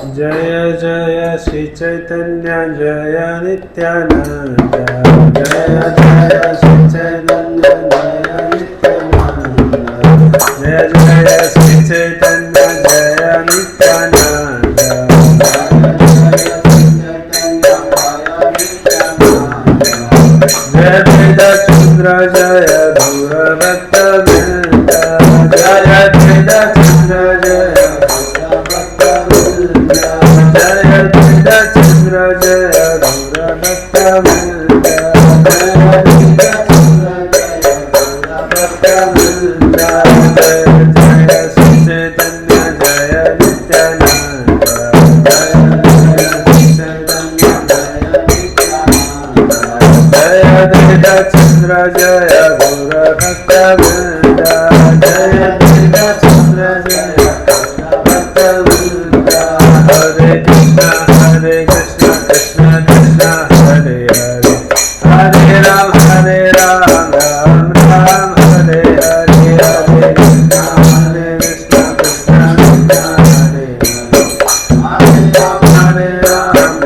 जय जय श्री चैतन्य जय नित्यानंद जय जय श्री चैतन्य जय नित्यानंद जय जय श्री चैतन्य जय नित्यानंद जय वेद चंद्र जय गौरभक्त वृंद जय वेद चंद्र जय चंद्र जय गौरभक्त वृंद जय जय श्री चैतन्य जय नित्यानंद जय वेद चंद्र जय गौरभक्त वृंद जय वेद चंद्र जय गौरभक्त वृंद हरे कृष्ण कृष्ण कृष्ण हरे हरे हरे राम राम राम हरे हरे हरे कृष्ण कृष्ण कृष्ण हरे हरे राम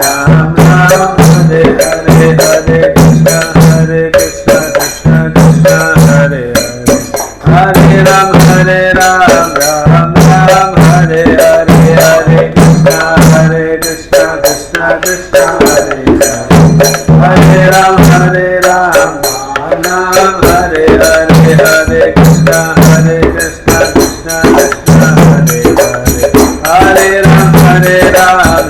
राम हरे हरे हरे कृष्ण कृष्ण कृष्ण हरे हरे हरे राम राम राम हरे हरे हरे कृष्ण कृष्ण कृष्ण हरे हरे राम राम हरे हरे हरे कृष्ण कृष्ण कृष्ण हरे हरे हरे राम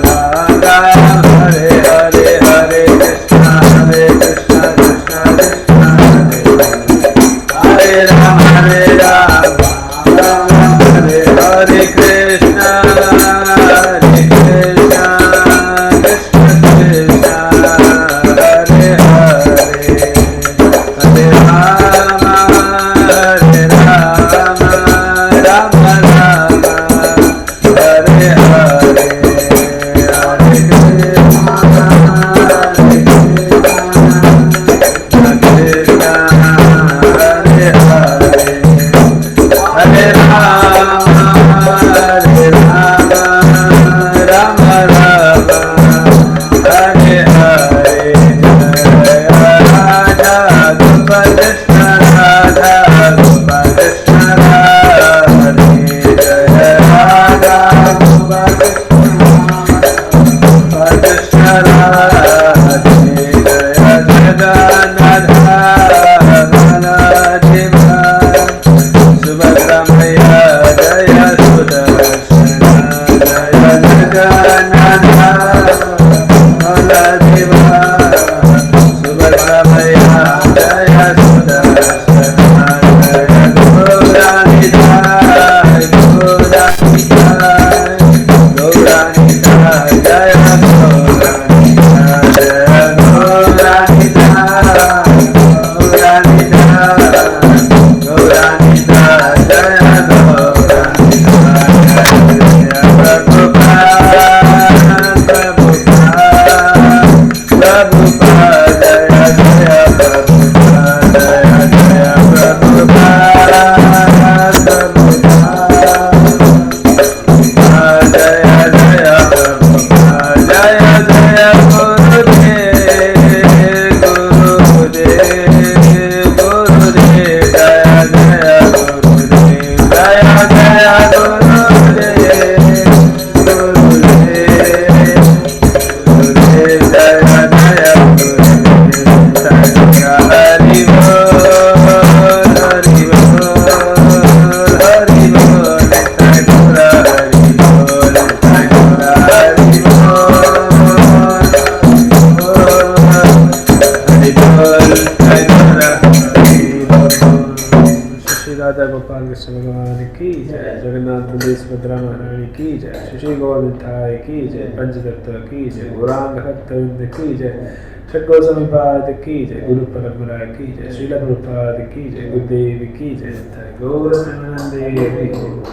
राम हरे हरे हरे कृष्ण कृष्ण कृष्ण हरे हरे राम हरे हरे कृष्ण राधा गोपाल कृष्ण भगवान की जय जगन्नाथ प्रदेश भद्रा महारानी की जय श्री गोविंदाय की जय पंचतत्व की जय गौरांग भक्तवृंद की जय षड्गो समिपाद की जय गुरु परंपरा की जय श्रील गुरुपाद की जय गुरुदेव की जय गौर प्रेमानंदे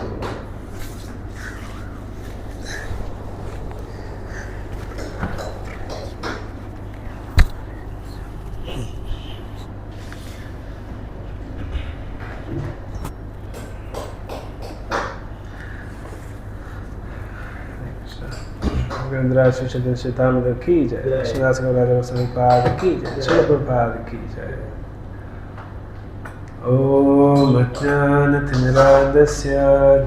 So वीरेंद्राशीष चितानंद की जय, श्रीदास गौराज गोस्वामी पाद की जय, श्रील प्रभुपाद की जय। ओम अज्ञानतिमिरान्धस्य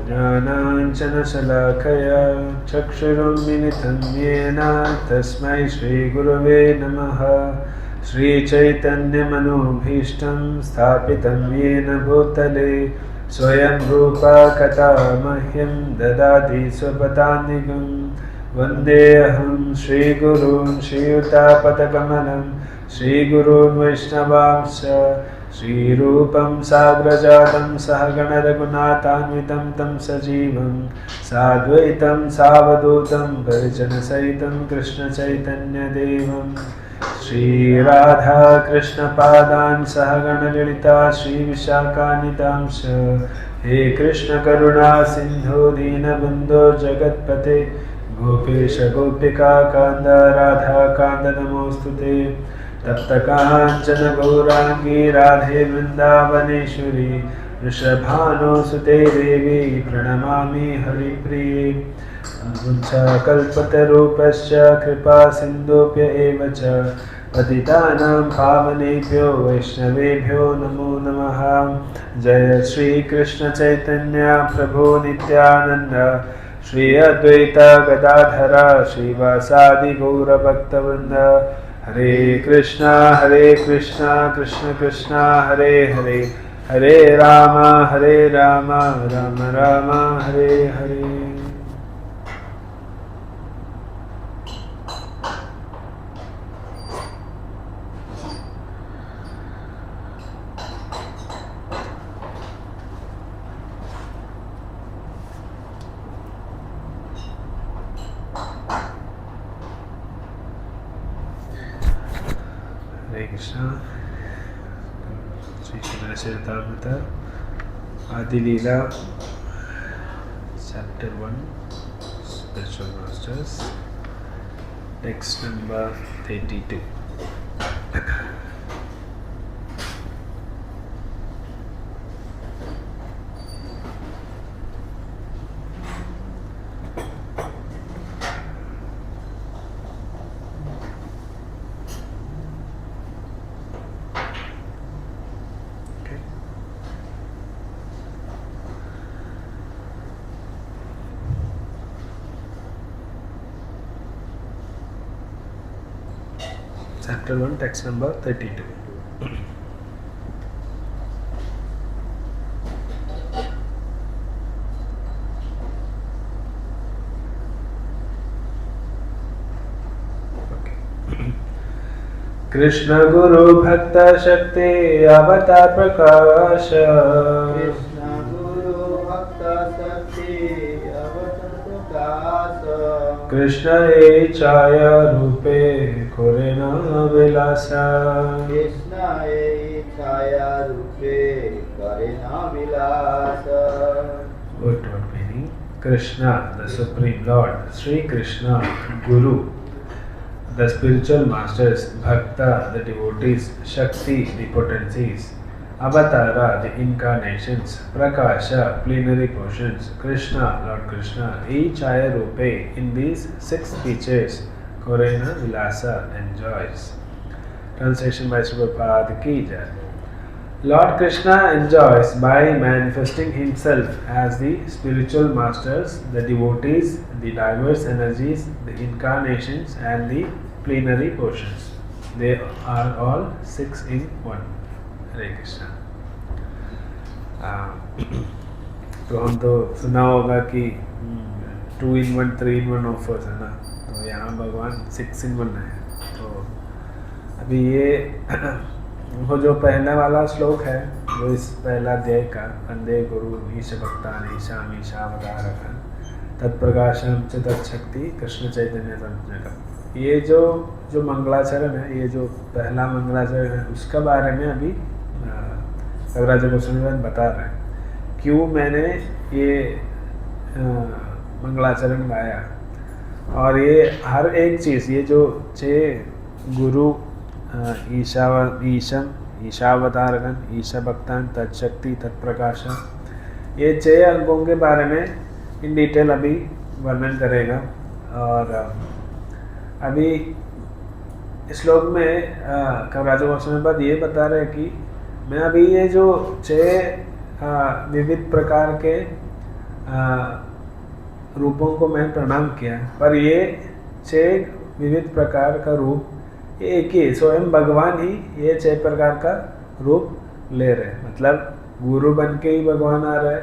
ज्ञानाञ्जनशलाकया चक्षुरुन्मिलितं येन तस्मै श्रीगुरवे नमः। श्रीचैतन्यमनोभीष्टं स्थापितं येन भूतले स्वयं रूपा कथा मह्यं ददाति स्वपदान्तिकं। वन्देऽहं श्रीगुरून् श्रीयुतापदकमलं श्रीगुरून् वैष्णवांश्च श्रीरूपं साग्रजातं सहगणरघुनाथान्वितं तं सजीवं साद्वैतं सावधूतं परिजनसहितं कृष्णचैतन्यदेवं श्रीराधा कृष्णपादान् सहगणललिता श्रीविशाखान्वितांश्च। हे कृष्ण करुणा सिन्धो दीनबन्धो जगत्पते गोपेश गोपिका कान्द राधा कान्द नमोऽस्तुते। तप्तकाञ्चन गौराङ्गी राधे वृन्दावनेश्वरी वृषभानुसुते देवी प्रणमामि हरिप्रिये। कल्पतरूपश्च कृपा सिन्धुभ्य एव च पतितानां पावनेभ्यो वैष्णवेभ्यो नमो नमः। जय श्री कृष्ण चैतन्य प्रभु नित्यानंद श्री अद्वैत गदाधर श्रीवासादि गौरभक्तवृंद। हरे कृष्णा कृष्ण कृष्ण हरे हरे, हरे राम राम राम हरे हरे। हरे Krishna. Shri Chaitanya Adi Lila chapter 1 spiritual masters text number 32। Chapter 1, text number 32. Krishna गुरु भक्त शक्ति अवतार प्रकाश। कृष्ण गुरु भक्त शक्ति अवतार प्रकाश। कृष्ण ए छाया रूपे कोरेन विलास। कृष्ण ए छाया रूपे करेन विलास। What meaning? Krishna, the Supreme Lord, Sri Krishna, Guru, the spiritual masters, Bhakta, the devotees, Shakti, the potencies, Avatara, the incarnations, Prakasha, plenary portions, Krishna, Lord Krishna, each Aya Rupe, in these 6 features, Korena, Vilasa, enjoys. Translation by Srila Prabhupada ki jai. Lord Krishna enjoys by manifesting himself as the spiritual masters, the devotees, the diverse energies, the incarnations and the plenary portions. They are all 6 in 1. Hare Krishna. तो हम तो सुना होगा कि 2 in 1, 3 in 1 offers है ना, तो यहाँ भगवान 6 in 1 है। तो अभी ये वो जो पहले वाला श्लोक है वो इस पहला अध्याय का, वंदे गुरु ईश भक्तान ईशाम ईशावतारकं तत्प्रकाशम च तत्शक्ति कृष्ण चैतन्य संज्ञकम्। ये जो मंगलाचरण है, ये जो पहला मंगलाचरण है, उसका बारे में अभी रघुराज गोस्वामी बता रहे हैं क्यों मैंने ये मंगलाचरण गाया। और ये हर एक चीज़, ये जो 6 गुरु ईशम ईशावतारगण ईशा भक्तान तत्शक्ति तत्प्रकाश, ये 6 अंगों के बारे में इन डिटेल अभी वर्णन करेगा और अभी श्लोक में कविराज गोस्वामी पद ये बता रहे हैं कि मैं अभी ये जो 6 विविध प्रकार के रूपों को मैं प्रणाम किया, पर ये 6 विविध प्रकार का रूप एक ही स्वयं भगवान ही ये 6 प्रकार का रूप ले रहे हैं। मतलब गुरु बन के ही भगवान आ रहा है,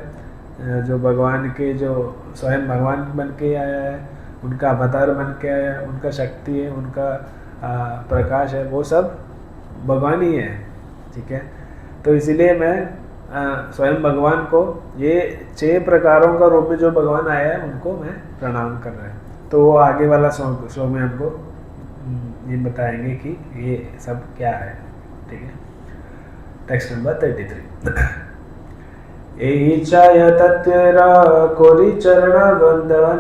जो भगवान के जो स्वयं भगवान बन के आया है, उनका अवतार बन के आया है, उनका शक्ति है, उनका प्रकाश है, वो सब भगवान ही है। ठीक है, तो इसीलिए मैं स्वयं भगवान को ये 6 प्रकारों का रूप में जो भगवान आया है उनको मैं प्रणाम कर रहा है। तो वो आगे वाला श्लोक में हमको ये बताएंगे कि ये सब क्या है। ठीक है, टेक्स्ट नंबर 33। एचाय तत्वेरा कोरि चरण वंदना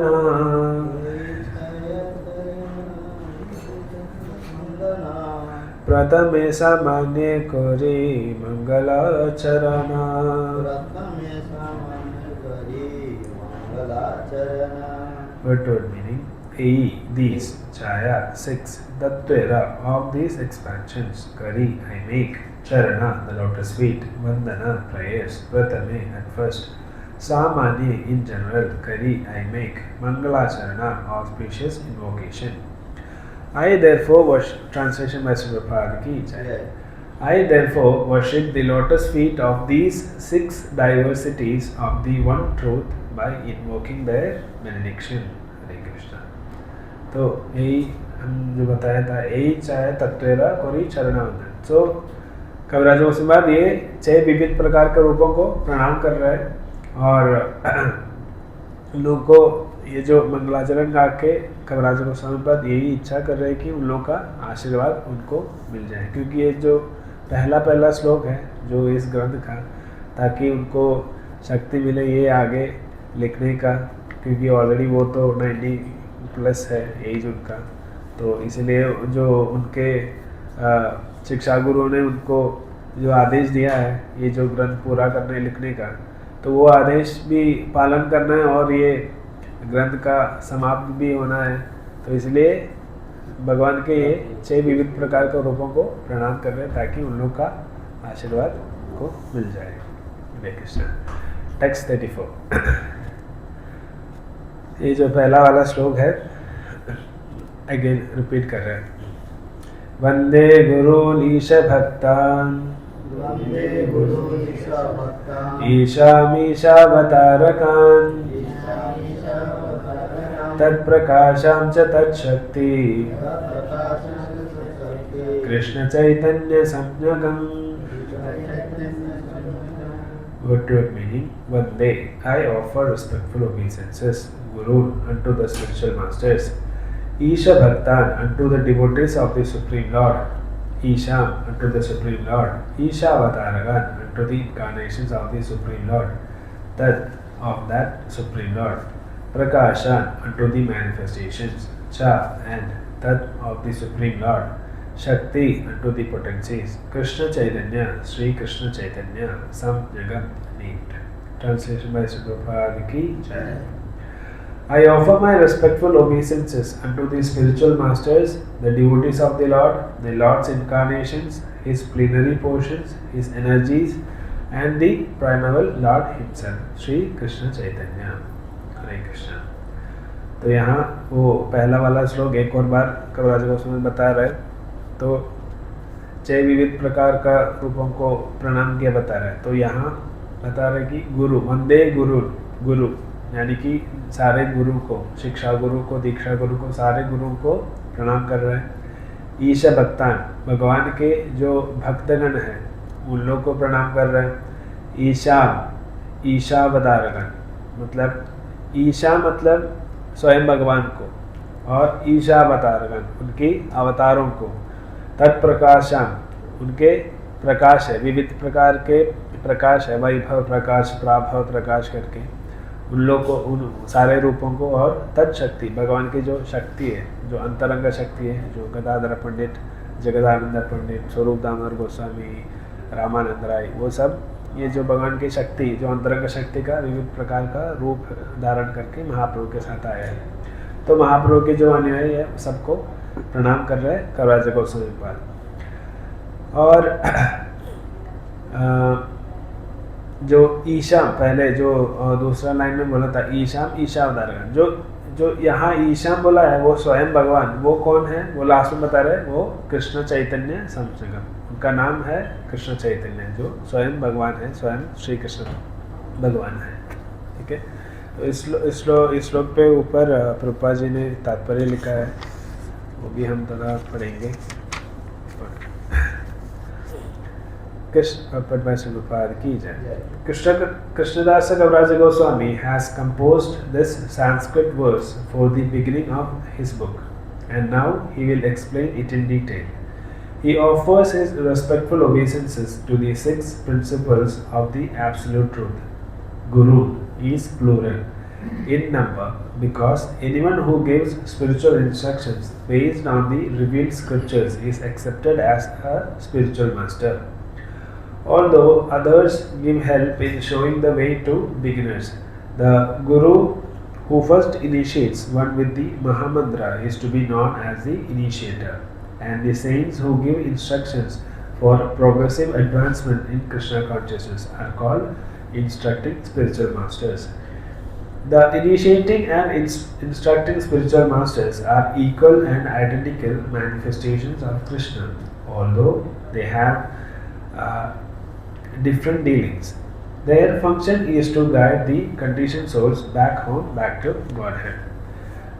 प्रथमे सामान्य कोरि मंगलाचरणा। What word meaning? These Chaya 6 Tattvera of these expansions Kari I make, Charana the lotus feet, Vandana prayers, Pratame at first, Samani in general, Kari I make, Mangala Charana auspicious invocation. I therefore worship, translation by Srila Prabhupada ki jai. I therefore worship the lotus feet of these 6 diversities of the one truth by invoking their benediction. Hare Krishna. तो यही हम जो बताया था, यही चाहे तत्वेरा कोरी चरणावंदन। तो कविराज गोस्वामी बाद ये 6 विविध प्रकार के रूपों को प्रणाम कर रहा है और लोगों को ये जो मंगलाचरण गा के कविराज गोस्वामी पद यही इच्छा कर रहे हैं कि उन लोगों का आशीर्वाद उनको मिल जाए, क्योंकि ये जो पहला श्लोक है जो इस ग्रंथ का, ताकि उनको शक्ति मिले ये आगे लिखने का, क्योंकि ऑलरेडी वो तो 90+ है एज उनका। तो इसलिए जो उनके शिक्षा गुरु ने उनको जो आदेश दिया है ये जो ग्रंथ पूरा करने लिखने का, तो वो आदेश भी पालन करना है और ये ग्रंथ का समाप्त भी होना है। तो इसलिए भगवान के ये 6 विविध प्रकार के रूपों को प्रणाम कर रहे हैं ताकि उन लोग का आशीर्वाद को मिल जाए। हरे कृष्ण। टेक्स्ट 34। ये जो पहला वाला श्लोक है अगेन रिपीट कर रहे हैं। वंदे गुरुनीश भक्तान ईशामीशावतारकान तत्प्रकाशां च तत्शक्ति Krishna Chaitanya संज्ञकम्। What meaning? Vande, I offer respectful obeisances, Guru unto the spiritual masters, Isha Bhaktan unto the devotees of the Supreme Lord, Isham unto the Supreme Lord, Isha Avataragan unto the incarnations of the Supreme Lord, Tat of that Supreme Lord, Prakashan unto the manifestations, Cha and Tat of the Supreme Lord, Shakti unto the potencies, Krishna Chaitanya, Sri Krishna Chaitanya, Sam Jagam named. Translation by Srila Prabhupada ki jai. I offer my respectful obeisances unto the spiritual masters, the devotees of the Lord's incarnations, His plenary portions, His energies, and the primeval Lord Himself, Sri Krishna Chaitanya. Hare Krishna. तो यहाँ वो पहला वाला श्लोक एक और बार कविराज गोस्वामी बता रहे, तो 6 विविध प्रकार का रूपों को प्रणाम किया बता रहे हैं। तो यहाँ बता रहे कि गुरु, वंदे गुरु यानी कि सारे गुरु को, शिक्षा गुरु को, दीक्षा गुरु को, सारे गुरुओं को प्रणाम कर रहे हैं। ईशा भक्तान, भगवान के जो भक्तगण हैं उन लोग को प्रणाम कर रहे हैं। ईशावतारगण मतलब ईशा मतलब स्वयं भगवान को, और ईशावतारगण उनकी अवतारों को, तत्प्रकाशान उनके प्रकाश है, विविध प्रकार के प्रकाश है, वैभव प्रकाश, प्राभव प्रकाश करके उन लोग को, उन सारे रूपों को, और तत्शक्ति भगवान की जो शक्ति है, जो अंतरंग शक्ति है, जो गदाधर पंडित, जगदानंद पंडित, स्वरूप दामोदर गोस्वामी, रामानंद राय, वो सब ये जो भगवान की शक्ति, जो अंतरंग शक्ति का विविध प्रकार का रूप धारण करके महाप्रभु के साथ आया है। तो महाप्रभु के जो अनुयायी है सबको प्रणाम कर रहे हैं कविराज गोस्वामी पाद। और जो ईशा पहले जो दूसरा लाइन में बोला था ईशाम ईशा अवतारगण, जो यहाँ ईशाम बोला है वो स्वयं भगवान, वो कौन है वो लास्ट में बता रहे हैं, वो कृष्ण चैतन्य संसर्गम, उनका नाम है कृष्ण चैतन्य, जो स्वयं भगवान है, स्वयं श्री कृष्ण भगवान है। ठीक है, तो इस श्लोक पे ऊपर प्रभुपाद जी ने तात्पर्य लिखा है, वो भी हम थोड़ा पढ़ेंगे। Krishnadas Kaviraja Goswami has composed this Sanskrit verse for the beginning of his book, and now he will explain it in detail. He offers his respectful obeisances to the 6 principles of the Absolute Truth. Guru is plural in number because anyone who gives spiritual instructions based on the revealed scriptures is accepted as a spiritual master. Although others give help in showing the way to beginners, the Guru who first initiates one with the Mahamantra is to be known as the initiator, and the saints who give instructions for progressive advancement in Krishna consciousness are called instructing spiritual masters. The initiating and instructing spiritual masters are equal and identical manifestations of Krishna, although they have different dealings. Their function is to guide the conditioned souls back home, back to Godhead.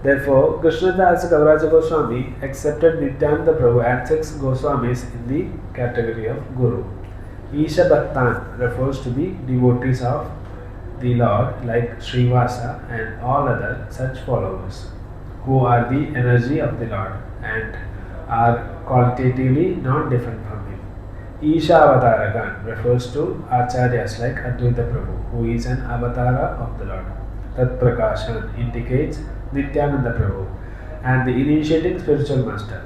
Therefore, Krishnadas Kaviraja Goswami accepted Nityananda Prabhu and 6 Goswamis in the category of Guru. Isha Bhaktan refers to the devotees of the Lord like Srivasa and all other such followers who are the energy of the Lord and are qualitatively not different from him. Isha Avataragan refers to Acharyas like Advaita Prabhu, who is an avatara of the Lord. Tat Prakashan indicates Nityananda Prabhu and the initiating spiritual master.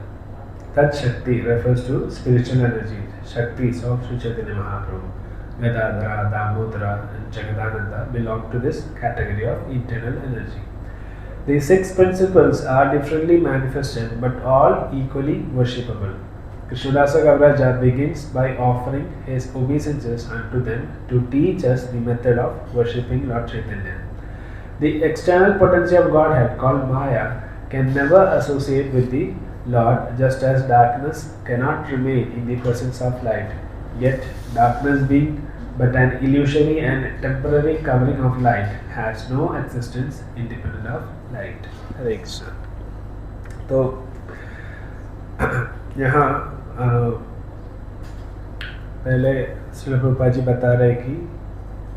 Tat Shakti refers to spiritual energies, Shaktis of Sri Chaitanya Mahaprabhu. Gadadhara, Damodara and Jagadananda belong to this category of internal energy. The 6 principles are differently manifested but all equally worshipable. Krishnadasa Kaviraja begins by offering his obeisances unto them to teach us the method of worshipping Lord Chaitanya. The external potency of Godhead called Maya can never associate with the Lord, just as darkness cannot remain in the presence of light. Yet darkness being but an illusory and temporary covering of light has no existence independent of light. Hare Krishna. तो यहाँ पहले श्रील प्रभुपाद जी बता रहे कि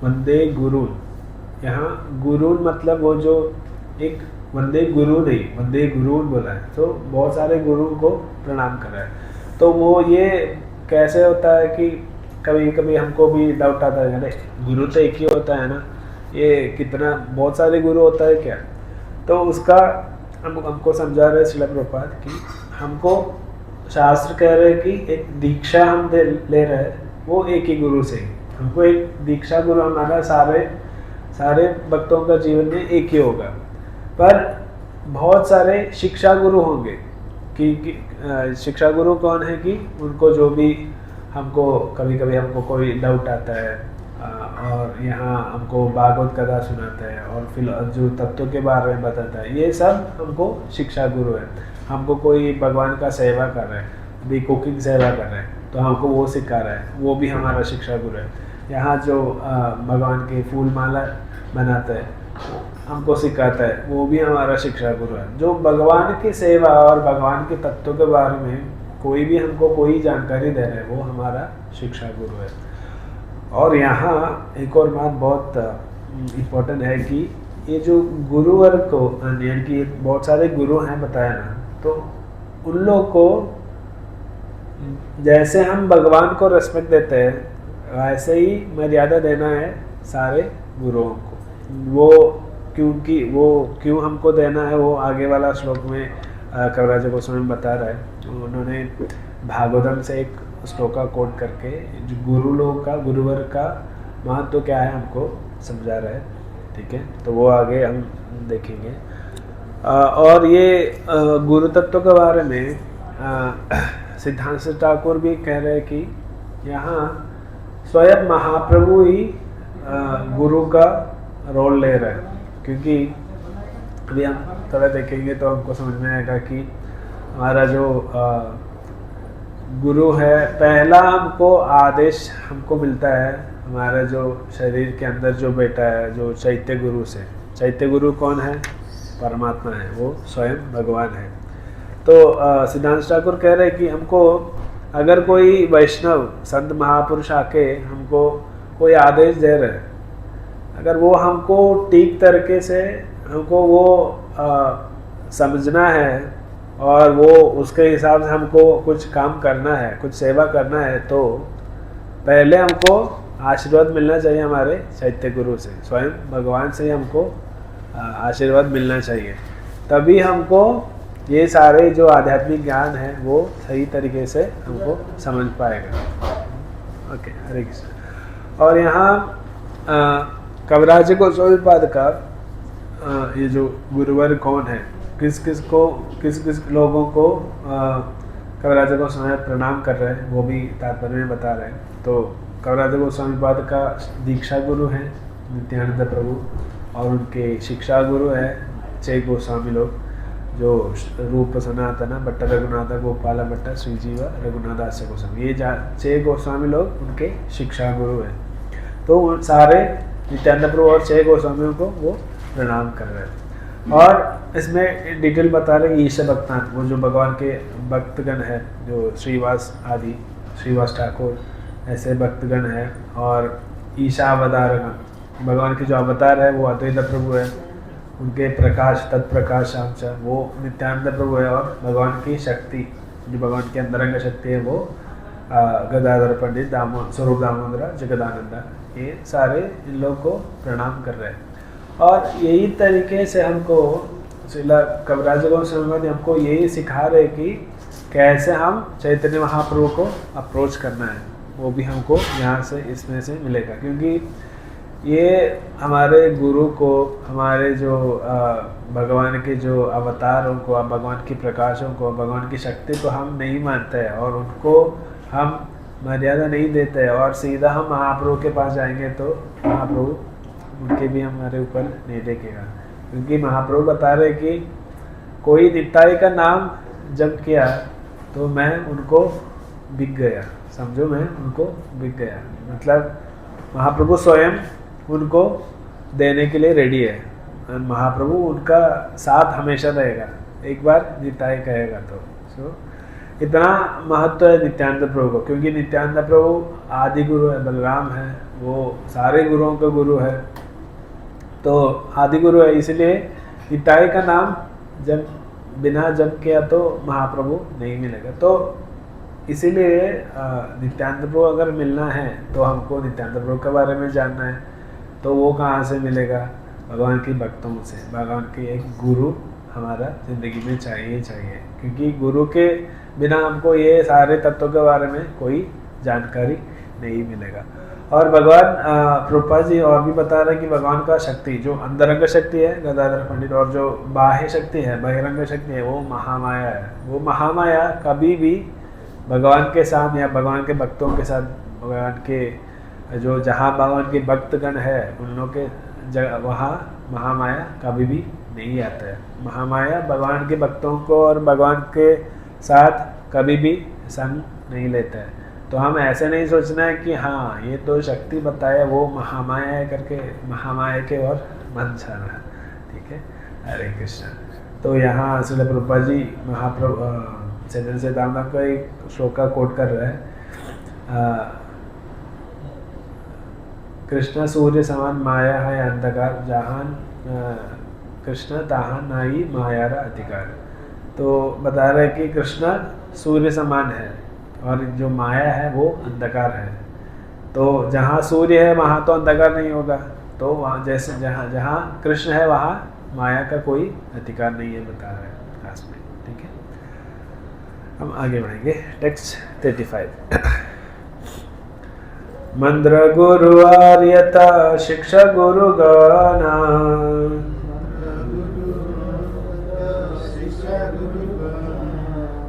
वंदे गुरुन, यहाँ गुरुन मतलब वो जो एक वंदे गुरु नहीं, वंदे गुरुन बोला है, तो बहुत सारे गुरु को प्रणाम कर रहा है। तो वो ये कैसे होता है कि कभी कभी हमको भी डाउट आता है, अरे गुरु तो एक ही होता है ना, ये कितना बहुत सारे गुरु होता है क्या? तो उसका हमको समझा रहे श्रील प्रभुपाद कि हमको शास्त्र कह रहे हैं कि एक दीक्षा हम ले रहे हैं वो एक ही गुरु से, हमको एक दीक्षा गुरु हमारा सारे भक्तों का जीवन में एक ही होगा। पर बहुत सारे शिक्षा गुरु होंगे कि शिक्षा गुरु कौन है कि उनको जो भी हमको कभी कभी हमको कोई डाउट आता है और यहाँ हमको भागवत कथा सुनाता है और फिर जो तत्व के बारे में बताता है, ये सब हमको शिक्षा गुरु है। हमको कोई भगवान का सेवा कर रहा है, भी कुकिंग सेवा कर रहे हैं तो हमको वो सिखा रहा है, वो भी हमारा शिक्षा गुरु है। यहाँ जो भगवान के फूल माला बनाता है हमको सिखाता है, वो भी हमारा शिक्षा गुरु है। जो भगवान की सेवा और भगवान के तत्व के बारे में कोई भी हमको कोई जानकारी दे रहा है वो हमारा शिक्षा गुरु है। और यहाँ एक और बात बहुत इम्पोर्टेंट है कि ये जो गुरुवर को यानी कि बहुत सारे गुरु हैं बताया ना, तो उन लोग को जैसे हम भगवान को रेस्पेक्ट देते हैं वैसे ही मर्यादा देना है सारे गुरुओं को। वो क्यों हमको देना है वो आगे वाला श्लोक में कविराज गोस्वामी बता रहा है। उन्होंने भागवतम से एक श्लोका कोट करके जो गुरुवर का महत्व तो क्या है हमको समझा रहा है। ठीक है, तो वो आगे हम देखेंगे। और ये गुरु तत्व के बारे में सिद्धांत ठाकुर भी कह रहे हैं कि यहाँ स्वयं महाप्रभु ही गुरु का रोल ले रहे हैं, क्योंकि अभी हम थोड़ा देखेंगे तो हमको समझ में आएगा कि हमारा जो गुरु है, पहला हमको आदेश हमको मिलता है हमारा जो शरीर के अंदर जो बैठा है, जो चैत्य गुरु से। चैत्य गुरु कौन है? परमात्मा है, वो स्वयं भगवान है। तो सिद्धांत ठाकुर कह रहे हैं कि हमको अगर कोई वैष्णव संत महापुरुष आके हमको कोई आदेश दे रहे हैं, अगर वो हमको ठीक तरीके से हमको वो समझना है और वो उसके हिसाब से हमको कुछ काम करना है, कुछ सेवा करना है, तो पहले हमको आशीर्वाद मिलना चाहिए हमारे चैत्य गुरु से, स्वयं भगवान से ही हमको आशीर्वाद मिलना चाहिए। तभी हमको ये सारे जो आध्यात्मिक ज्ञान है वो सही तरीके से हमको समझ पाएगा। ओके, हरे कृष्ण। और यहाँ कविराज गोस्वामी पाद का ये जो गुरुवर कौन है, किस किस लोगों को कविराज गोस्वामी प्रणाम कर रहे हैं, वो भी तात्पर्य में बता रहे हैं। तो कविराज गोस्वामी पाद का दीक्षा गुरु हैं नित्यानंद प्रभु, और उनके शिक्षा गुरु है 6 गोस्वामी लोग, जो रूप सनातन भट्ट रघुनाथ गोपाल भट्ट श्रीजीव रघुनाथास्य गोस्वामी, ये 6 गोस्वामी लोग उनके शिक्षा गुरु हैं। तो उन सारे नित्यानंद प्रभु और 6 गोस्वामियों को वो प्रणाम कर रहे हैं। और इसमें डिटेल बता रहे हैं ईश भक्तान, वो जो भगवान के भक्तगण है, जो श्रीवास आदि, श्रीवास ठाकुर ऐसे भक्तगण है, और ईशा अवतारगण, भगवान के जो अवतार है वो अद्वैत प्रभु है, उनके प्रकाश तत्प्रकाश आंचा वो नित्यानंद प्रभु है, और भगवान की शक्ति जो भगवान की अंतरंग शक्ति है वो गदाधर पंडित स्वरूप दामोदर जगदानंदा, ये सारे इन लोगों को प्रणाम कर रहे हैं। और यही तरीके से हमको श्रीला कविराज गोस्वामी हमको यही सिखा रहे कि कैसे हम चैतन्य महाप्रभु को अप्रोच करना है, वो भी हमको यहाँ से इसमें से मिलेगा। क्योंकि ये हमारे गुरु को, हमारे जो भगवान के जो अवतारों को, भगवान की प्रकाशों को, भगवान की शक्ति को हम नहीं मानते हैं और उनको हम मर्यादा नहीं देते हैं, और सीधा हम महाप्रभु के पास जाएंगे तो महाप्रभु उनके भी हमारे ऊपर नहीं देखेगा। क्योंकि महाप्रभु बता रहे कि कोई निताई का नाम जप किया तो मैं उनको बिक गया, समझो मैं उनको बिक गया, मतलब महाप्रभु स्वयं उनको देने के लिए रेडी है, और महाप्रभु उनका साथ हमेशा रहेगा, एक बार निताई कहेगा तो। सो इतना महत्व है नित्यानंद प्रभु को, क्योंकि नित्यानंद प्रभु आदि गुरु है, बलराम है, वो सारे गुरुओं का गुरु है, तो आदि गुरु है, इसलिए निताई का नाम जब बिना जप किया तो महाप्रभु नहीं मिलेगा। तो इसीलिए नित्यानंद प्रभु अगर मिलना है तो हमको नित्यानंद प्रभु के बारे में जानना है, तो वो कहाँ से मिलेगा? भगवान की भक्तों से। भगवान की एक गुरु हमारा ज़िंदगी में चाहिए, क्योंकि गुरु के बिना हमको ये सारे तत्वों के बारे में कोई जानकारी नहीं मिलेगा। और भगवान प्रभुपाद जी और भी बता रहे हैं कि भगवान का शक्ति जो अंतरंग शक्ति है गदाधर पंडित, और जो बाह्य शक्ति है, बहिरंग शक्ति है, वो महामाया है। वो महामाया कभी भी भगवान के साथ या भगवान के भक्तों के साथ, भगवान के जो जहाँ भगवान के भक्तगण है उन लोग के जगह, वहाँ महामाया कभी भी नहीं आता है। महामाया भगवान के भक्तों को और भगवान के साथ कभी भी संग नहीं लेता है। तो हम ऐसे नहीं सोचना है कि हाँ ये तो शक्ति बताया वो महामाया है करके महामाया के और मन जाना, ठीक है। हरे कृष्ण। तो यहाँ श्रील प्रभुपाद जी महाप्रभु चैतन्य चैतन्य का एक श्लोक का कोट कर रहे हैं, कृष्ण सूर्य समान माया है अंधकार, जहान कृष्ण तहां नाई मायारा अधिकार। तो बता रहे कि कृष्ण सूर्य समान है और जो माया है वो अंधकार है। तो जहाँ सूर्य है वहाँ तो अंधकार नहीं होगा, तो वहाँ जैसे जहाँ कृष्ण है वहाँ माया का कोई अधिकार नहीं है, बता रहे हैं क्लास में, ठीक है। हम आगे बढ़ेंगे। टेक्स्ट 35। मंत्र गुरु आर्यता शिक्षा गुरु गाना,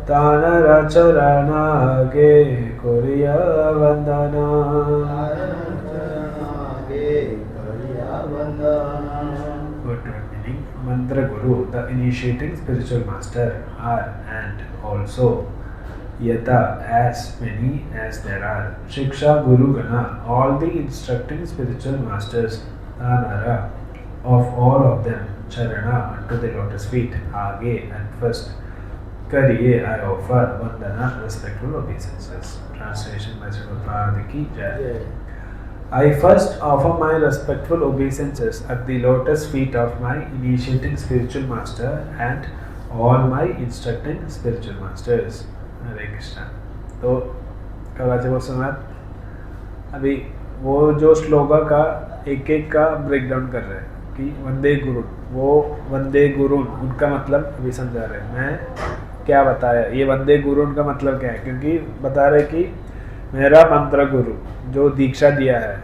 Tanara Charanage Koriya Vandana. Good meaning. Mantra Guru, the initiating spiritual master, are and also Yata, as many as there are. Shiksha Guru Gana, all the instructing spiritual masters, Tanara, of all of them, Charana, unto the lotus feet, Age, at first, Kariye, I offer Vandana, respectful obeisances. Translation by Srila Prabhupada Ki Jai. I first offer my respectful obeisances at the lotus feet of my initiating spiritual master and all my instructing spiritual masters. हरे कृष्णा. तो कवाचे वो सुना अभी वो जो श्लोका का एक एक का ब्रेक डाउन कर रहे हैं कि वंदे गुरु, वो वंदे गुरु उनका मतलब अभी समझा रहे हैं. मैं क्या बताया ये वंदे गुरु उनका मतलब क्या है, क्योंकि बता रहे कि मेरा मंत्र गुरु जो दीक्षा दिया है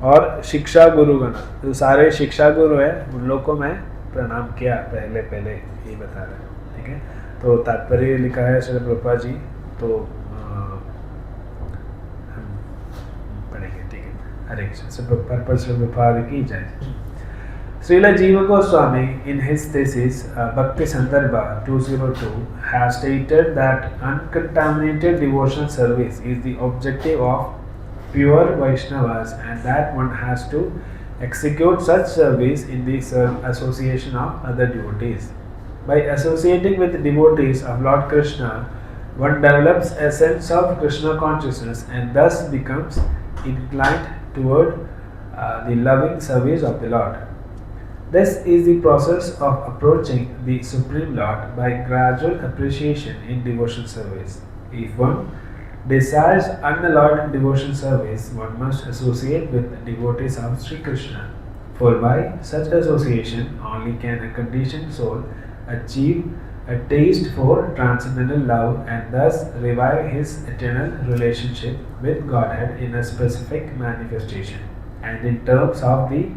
और शिक्षा गुरुगण जो सारे शिक्षा गुरु है उन लोग को मैं प्रणाम किया पहले ये बता रहे हैं. ठीक है, तो तात्पर्य लिखा है श्री प्रभुपाद जी, तो हम पढ़ेंगे. ठीक है, हरे कृष्ण. पर्पस श्री प्रभुपाद की जय. Srila Jiva Goswami in his thesis Bhakti Sandarbha 202 has stated that uncontaminated devotional service is the objective of pure Vaishnavas and that one has to execute such service in the association of other devotees. By associating with devotees of Lord Krishna, one develops a sense of Krishna consciousness and thus becomes inclined toward the loving service of the Lord. This is the process of approaching the Supreme Lord by gradual appreciation in devotional service. If one desires unalloyed devotional service, one must associate with devotees of Sri Krishna. For by such association only can a conditioned soul achieve a taste for transcendental love and thus revive his eternal relationship with Godhead in a specific manifestation and in terms of the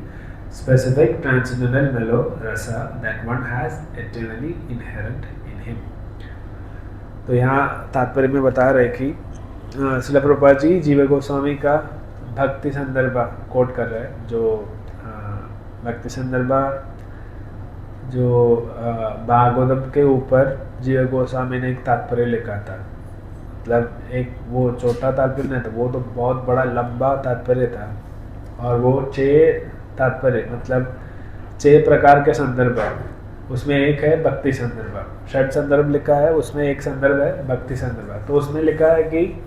specific transcendental mellow rasa that one has eternally inherent in him. तो यहाँ तात्पर्य में बता रहे कि श्रील प्रभुपाद जी जीव गोस्वामी का भक्ति संदर्भा कोट कर रहे हैं, जो भक्ति संदर्भा जो भागवतम के ऊपर जीव गोस्वामी ने एक तात्पर्य लिखा था. मतलब एक वो छोटा तात्पर्य नहीं था, वो तो बहुत बड़ा लंबा तात्पर्य था और वो 6 तात्पर्य मतलब 6 प्रकार के संदर्भ है. उसमें एक है भक्ति संदर्भ, 6 संदर्भ लिखा है, उसमें एक संदर्भ है भक्ति संदर्भ. तो उसमें लिखा है कि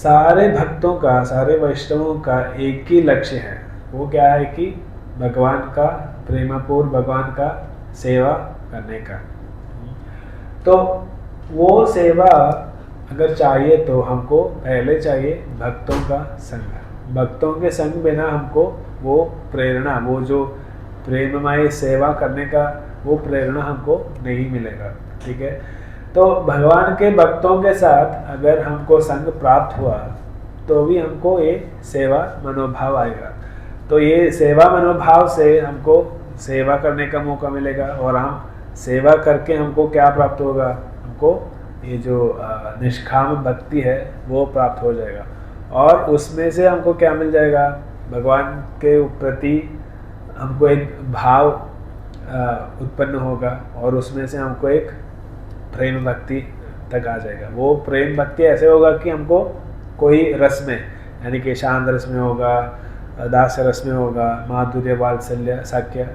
सारे भक्तों का, सारे वैष्णवों का एक ही लक्ष्य है. वो क्या है कि भगवान का प्रेमपूर्ण भगवान का सेवा करने का. तो वो सेवा अगर चाहिए तो हमको पहले चाहिए भक्तों का संग. भक्तों के संग बिना हमको वो प्रेरणा, वो जो प्रेममय सेवा करने का वो प्रेरणा हमको नहीं मिलेगा. ठीक है, तो भगवान के भक्तों के साथ अगर हमको संग प्राप्त हुआ तो भी हमको ये सेवा मनोभाव आएगा. तो ये सेवा मनोभाव से हमको सेवा करने का मौका मिलेगा और हम सेवा करके हमको क्या प्राप्त होगा, हमको ये जो निष्काम भक्ति है वो प्राप्त हो जाएगा. और उसमें से हमको क्या मिल जाएगा, भगवान के प्रति हमको एक भाव उत्पन्न होगा और उसमें से हमको एक प्रेम भक्ति तक आ जाएगा. वो प्रेम भक्ति ऐसे होगा कि हमको कोई रस में, यानी कि शांत रस में होगा, दास रस में होगा, माधुर्य वात्सल्य साक्य,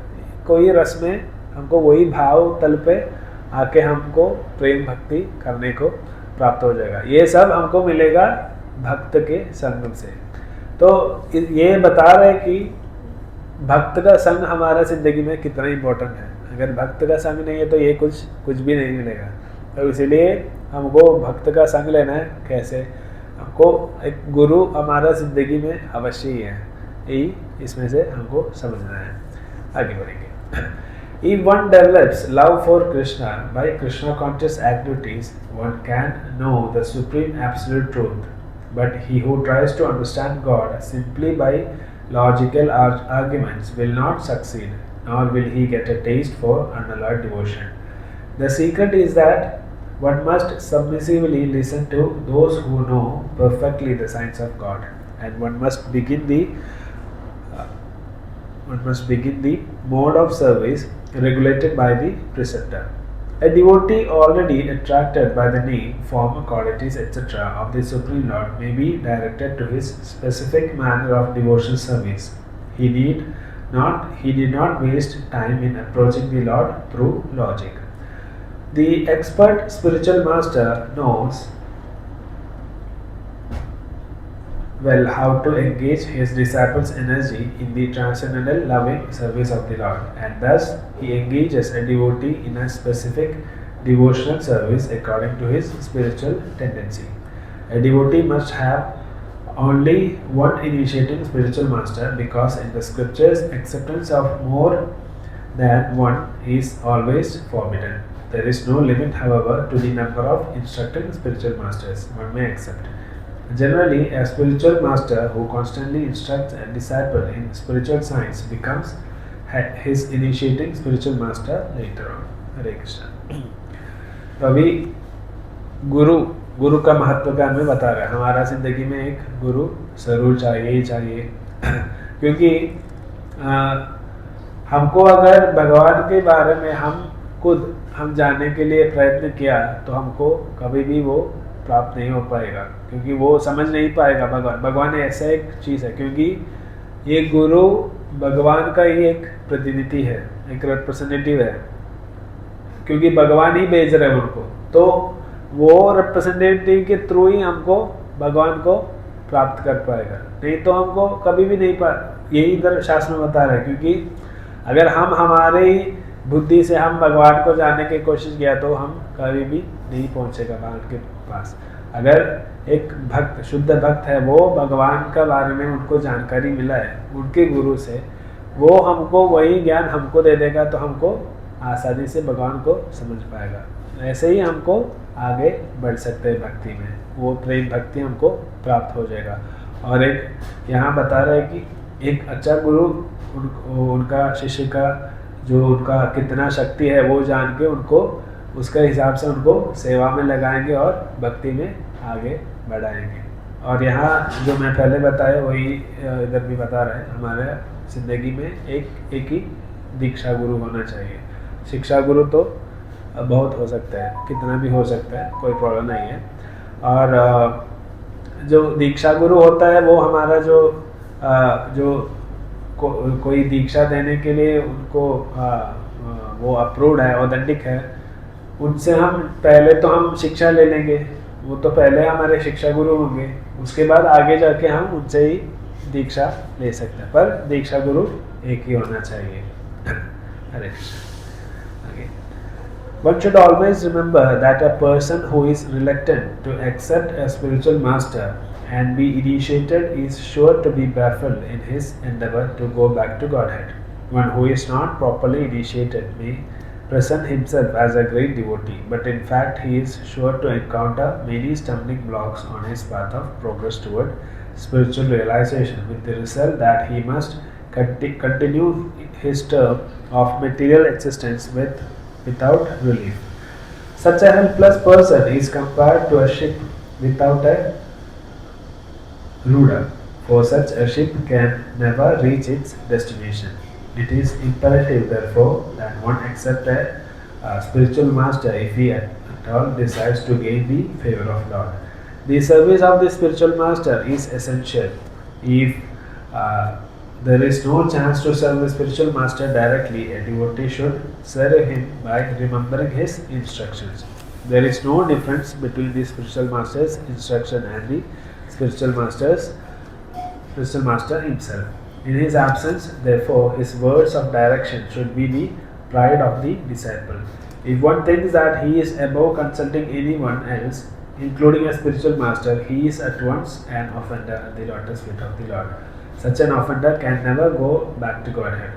कोई रस में हमको वही भाव तल पे आके हमको प्रेम भक्ति करने को प्राप्त हो जाएगा. ये सब हमको मिलेगा भक्त के संग से. तो ये बता रहे कि भक्त का संग हमारा जिंदगी में कितना इम्पोर्टेंट है. अगर भक्त का संग नहीं है तो ये कुछ भी नहीं मिलेगा. तो इसीलिए हमको भक्त का संग लेना है. कैसे, हमको एक गुरु हमारा जिंदगी में अवश्य ही है. यही इसमें से हमको समझना है. आगे बढ़ेंगे. If one develops love for Krishna by Krishna conscious activities, one can know the supreme absolute truth. But he who tries to understand God simply by logical arguments will not succeed, nor will he get a taste for unalloyed devotion. The secret is that one must submissively listen to those who know perfectly the signs of God, and uh, one must begin the mode of service regulated by the preceptor. A devotee already attracted by the name, form, qualities, etc. of the Supreme Lord may be directed to his specific manner of devotional service. He did not waste time in approaching the Lord through logic. The expert spiritual master knows well how to engage his disciples' energy in the transcendental loving service of the Lord, and thus he engages a devotee in a specific devotional service according to his spiritual tendency. A devotee must have only one initiating spiritual master because in the scriptures acceptance of more than one is always forbidden. There is no limit, however, to the number of instructing spiritual masters one may accept. Generally, a spiritual master who constantly instructs a disciple in spiritual science becomes his initiating spiritual master later on. Hare Krishna. तो अभी गुरु का महत्व का हमें बता रहा है. हमारा जिंदगी में एक गुरु जरूर चाहिए ही चाहिए क्योंकि हमको अगर भगवान के बारे में हम जानने के लिए प्रयत्न किया तो हमको कभी भी वो प्राप्त नहीं हो पाएगा, क्योंकि वो समझ नहीं पाएगा भगवान ऐसा एक चीज़ है, क्योंकि ये गुरु भगवान का ही एक प्रतिनिधि है, एक रिप्रेजेंटेटिव है, क्योंकि भगवान ही भेज रहे हैं उनको, तो वो रिप्रेजेंटेटिव के थ्रू ही हमको भगवान को प्राप्त कर पाएगा, नहीं तो हमको कभी भी नहीं यही इधर शास्त्र में बता रहे हैं, क्योंकि अगर हम हमारे ही बुद्धि से हम भगवान को जानने की कोशिश किया तो हम कभी भी नहीं पहुंचेगा भगवान के पास. अगर एक भक्त शुद्ध भक्त है, वो भगवान का बारे में उनको जानकारी मिला है उनके गुरु से, वो हमको वही ज्ञान हमको दे देगा तो हमको आसानी से भगवान को समझ पाएगा. ऐसे ही हमको आगे बढ़ सकते हैं भक्ति में, वो प्रेम भक्ति हमको प्राप्त हो जाएगा. और एक यहाँ बता रहे हैं कि एक अच्छा गुरु उनका शिष्य का जो उनका कितना शक्ति है वो जान के उनको उसके हिसाब से उनको सेवा में लगाएंगे और भक्ति में आगे बढ़ाएंगे. और यहाँ जो मैं पहले बताया वही इधर भी बता रहे हैं, हमारे ज़िंदगी में एक ही दीक्षा गुरु होना चाहिए. शिक्षा गुरु तो बहुत हो सकता है, कितना भी हो सकता है, कोई प्रॉब्लम नहीं है. और जो दीक्षा गुरु होता है वो हमारा जो कोई दीक्षा देने के लिए उनको वो अप्रूव्ड है, ऑथेंटिक है, उनसे हम पहले तो हम शिक्षा ले लेंगे, वो तो पहले हमारे शिक्षा गुरु होंगे, उसके बाद आगे जाके हम उनसे ही दीक्षा ले सकते हैं, पर दीक्षा गुरु एक ही होना चाहिए. हरे कृष्ण. आगे. One should always remember that a person who is reluctant to accept a spiritual master and be initiated is sure to be baffled in his endeavor to go back to Godhead. One who is not properly initiated may present himself as a great devotee, but in fact he is sure to encounter many stumbling blocks on his path of progress toward spiritual realization, with the result that he must continue his term of material existence without relief. Such a helpless person is compared to a ship without a rudder, for such a ship can never reach its destination. It is imperative, therefore, that one accept a spiritual master if he at all desires to gain the favor of Lord. The service of the spiritual master is essential. If there is no chance to serve the spiritual master directly, a devotee should serve him by remembering his instructions. There is no difference between the spiritual master's instruction and the spiritual master himself. In his absence, therefore, his words of direction should be the pride of the disciple. If one thinks that he is above consulting anyone else, including a spiritual master, he is at once an offender at the lotus feet of the Lord. Such an offender can never go back to Godhead.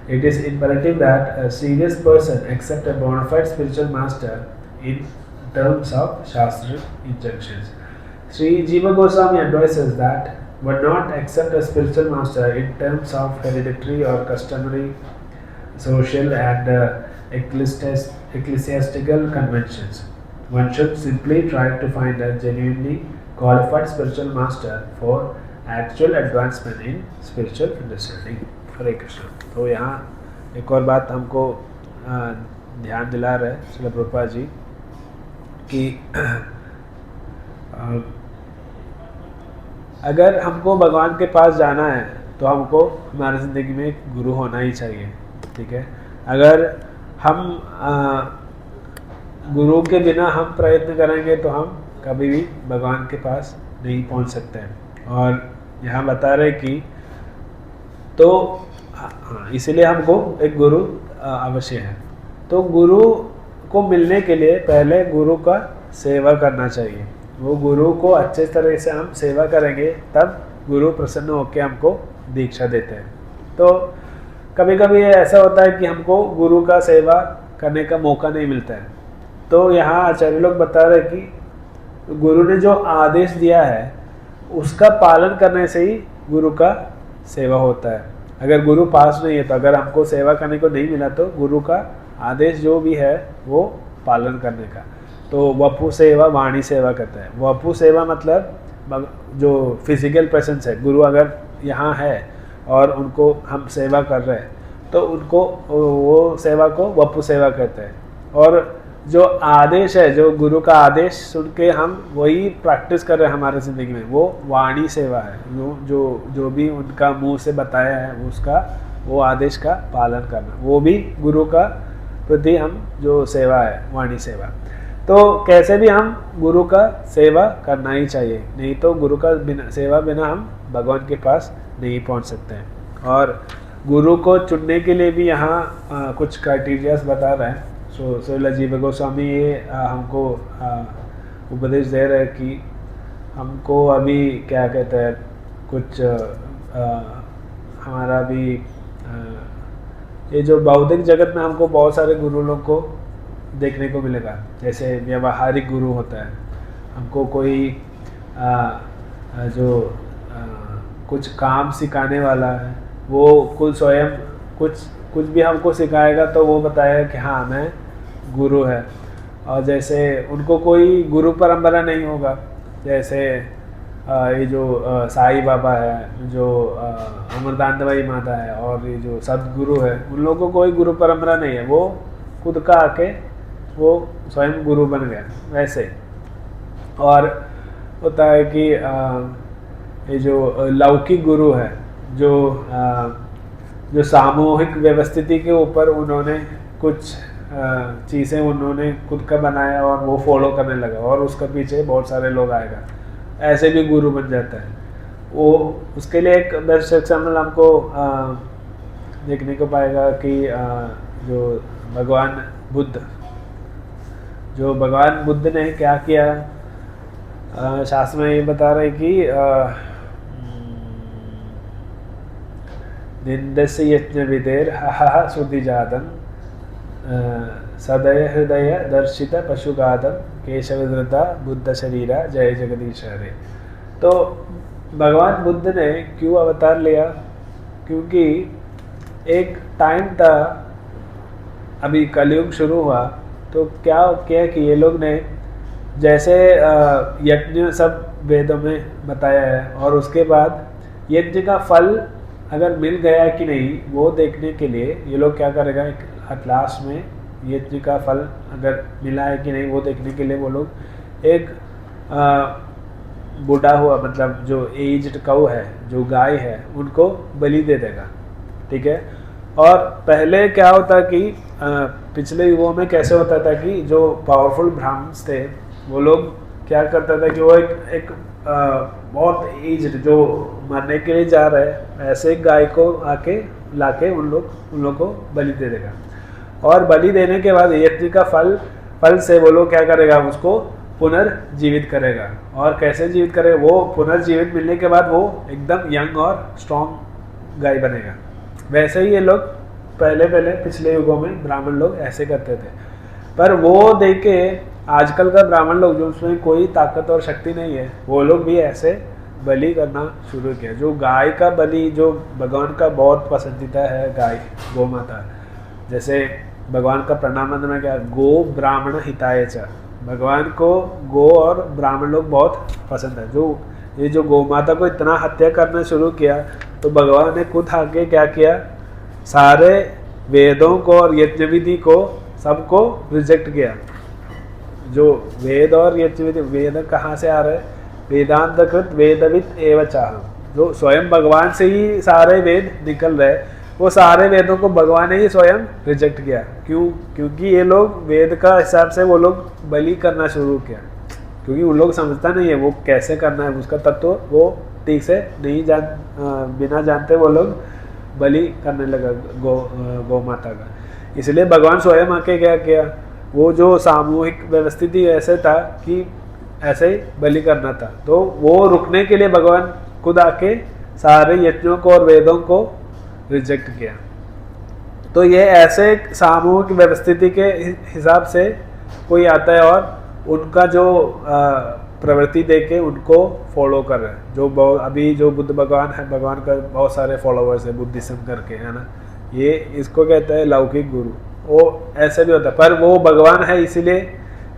It is imperative that a serious person accept a bona fide spiritual master in terms of Shastric injunctions. Sri Jiva Goswami advises that one not accept a spiritual master in terms of hereditary or customary social and ecclesiastical conventions. One should simply try to find a genuinely qualified spiritual master for actual advancement in spiritual understanding. हरे कृष्ण। तो यहाँ एक और बात हमको ध्यान दिला रहे हैं श्रील प्रभुपाद जी कि अगर हमको भगवान के पास जाना है तो हमको हमारी ज़िंदगी में एक गुरु होना ही चाहिए, ठीक है। अगर हम गुरु के बिना हम प्रयत्न करेंगे तो हम कभी भी भगवान के पास नहीं पहुंच सकते हैं। और यहाँ बता रहे कि तो इसलिए हमको एक गुरु अवश्य है। तो गुरु को मिलने के लिए पहले गुरु का सेवा करना चाहिए। वो गुरु को अच्छे तरह से हम सेवा करेंगे तब गुरु प्रसन्न होकर हमको दीक्षा देते हैं। तो कभी कभी ऐसा होता है कि हमको गुरु का सेवा करने का मौका नहीं मिलता है। तो यहाँ आचार्य लोग बता रहे कि गुरु ने जो आदेश दिया है उसका पालन करने से ही गुरु का सेवा होता है। अगर गुरु पास नहीं है तो अगर हमको सेवा करने को नहीं मिला तो गुरु का आदेश जो भी है वो पालन करने का। तो वपु सेवा वाणी सेवा करता है। वपु सेवा मतलब जो फिजिकल प्रेजेंस है, गुरु अगर यहाँ है और उनको हम सेवा कर रहे हैं तो उनको वो सेवा को वपु सेवा कहते हैं। और जो आदेश है, जो गुरु का आदेश सुन के हम वही प्रैक्टिस कर रहे हैं हमारे ज़िंदगी में, वो वाणी सेवा है। जो भी उनका मुंह से बताया है उसका वो आदेश का पालन करना, वो भी गुरु का प्रति हम जो सेवा है वाणी सेवा। तो कैसे भी हम गुरु का सेवा करना ही चाहिए, नहीं तो गुरु का सेवा बिना हम भगवान के पास नहीं पहुंच सकते हैं। और गुरु को चुनने के लिए भी यहाँ कुछ क्राइटेरियाज बता रहे हैं। सो श्रील जीव गोस्वामी ये हमको उपदेश दे रहे हैं कि हमको अभी क्या कहते हैं कुछ हमारा भी ये जो बौद्धिक जगत में हमको बहुत सारे गुरु लोग को देखने को मिलेगा। जैसे व्यवहारिक गुरु होता है, हमको कोई कुछ काम सिखाने वाला है, वो खुद स्वयं कुछ भी हमको सिखाएगा तो वो बताएगा कि हाँ मैं गुरु है। और जैसे उनको कोई गुरु परंपरा नहीं होगा, जैसे ये जो साईं बाबा है, जो अमृतानंदमयी माता है और ये जो सदगुरु है, उन लोगों को कोई गुरु परंपरा नहीं है, वो खुद का आके वो स्वयं गुरु बन गया वैसे। और होता है कि ये जो लौकिक गुरु है, जो सामूहिक व्यवस्थिति के ऊपर उन्होंने कुछ चीज़ें उन्होंने खुद का बनाया और वो फॉलो करने लगा और उसके पीछे बहुत सारे लोग आएगा, ऐसे भी गुरु बन जाता है वो। उसके लिए एक बेस्ट एग्जाम्पल हमको देखने को पाएगा कि जो भगवान बुद्ध ने क्या किया। शास्त्र में ये बता रहे कि निंदस्य यज्ञ विदेर हा श्रुति जातन सदय हृदय दर्शित पशुगातम केशवधृता बुद्ध शरीरा जय जगदीश हरे। तो भगवान बुद्ध ने क्यों अवतार लिया? क्योंकि एक टाइम था, अभी कलयुग शुरू हुआ तो क्या किया कि ये लोग ने जैसे यज्ञ सब वेदों में बताया है और उसके बाद यज्ञ का फल अगर मिल गया कि नहीं वो देखने के लिए ये लोग क्या करेगा, लास्ट में यज्ञ का फल अगर मिला है कि नहीं वो देखने के लिए वो लोग एक बूढ़ा हुआ मतलब जो एज्ड काऊ है, जो गाय है, उनको बलि दे देगा, ठीक है। और पहले क्या होता कि पिछले युगों में कैसे होता था कि जो पावरफुल ब्राह्मण्स थे वो लोग क्या करता था कि वो एक बहुत एज्ड जो मरने के लिए जा रहे हैं ऐसे गाय को आके लाके उन लोग को बलि दे देगा। और बलि देने के बाद यज्ञ का फल से वो लोग क्या करेगा, उसको पुनर्जीवित करेगा। और कैसे जीवित करेगा, वो पुनर्जीवित मिलने के बाद वो एकदम यंग और स्ट्रॉन्ग गाय बनेगा। वैसे ही ये लोग पहले पिछले युगों में ब्राह्मण लोग ऐसे करते थे। पर वो देख के आजकल का ब्राह्मण लोग जो उसमें कोई ताकत और शक्ति नहीं है, वो लोग भी ऐसे बलि करना शुरू किया। जो गाय का बलि जो भगवान का बहुत पसंदीदा है, गाय गौ माता, जैसे भगवान का प्रणाम मंत्र में क्या, गो ब्राह्मण हिताय च, भगवान को गो और ब्राह्मण लोग बहुत पसंद है। जो ये जो गौ माता को इतना हत्या करना शुरू किया तो भगवान ने खुद आके क्या किया, सारे वेदों को और यज्ञ विधि को सबको रिजेक्ट किया। जो वेद और यज्ञ विधि, वेद कहाँ से आ रहे हैं, वेदांत कृत वेदविद एव चाहम, जो स्वयं भगवान से ही सारे वेद निकल रहे, वो सारे वेदों को भगवान ने ही स्वयं रिजेक्ट किया। क्यों? क्योंकि ये लोग वेद का हिसाब से वो लोग बलि करना शुरू किया, क्योंकि उन लोग समझता नहीं है वो कैसे करना है, उसका तत्व वो ठीक से नहीं बिना जानते वो लोग बलि करने लगा गौ माता का। इसलिए भगवान स्वयं आके क्या किया, वो जो सामूहिक व्यवस्थित ही ऐसे था कि ऐसे ही बलि करना था, तो वो रुकने के लिए भगवान खुद आके सारे यज्ञों को और वेदों को रिजेक्ट किया। तो ये ऐसे सामूहिक व्यवस्थिति के हिसाब से कोई आता है और उनका जो प्रवृत्ति देके उनको फॉलो कर रहे हैं। जो अभी जो बुद्ध भगवान है, भगवान का बहुत सारे फॉलोअर्स है बुद्धिज्म करके, है ना, ये इसको कहते हैं लौकिक गुरु। वो ऐसे भी होता है, पर वो भगवान है इसीलिए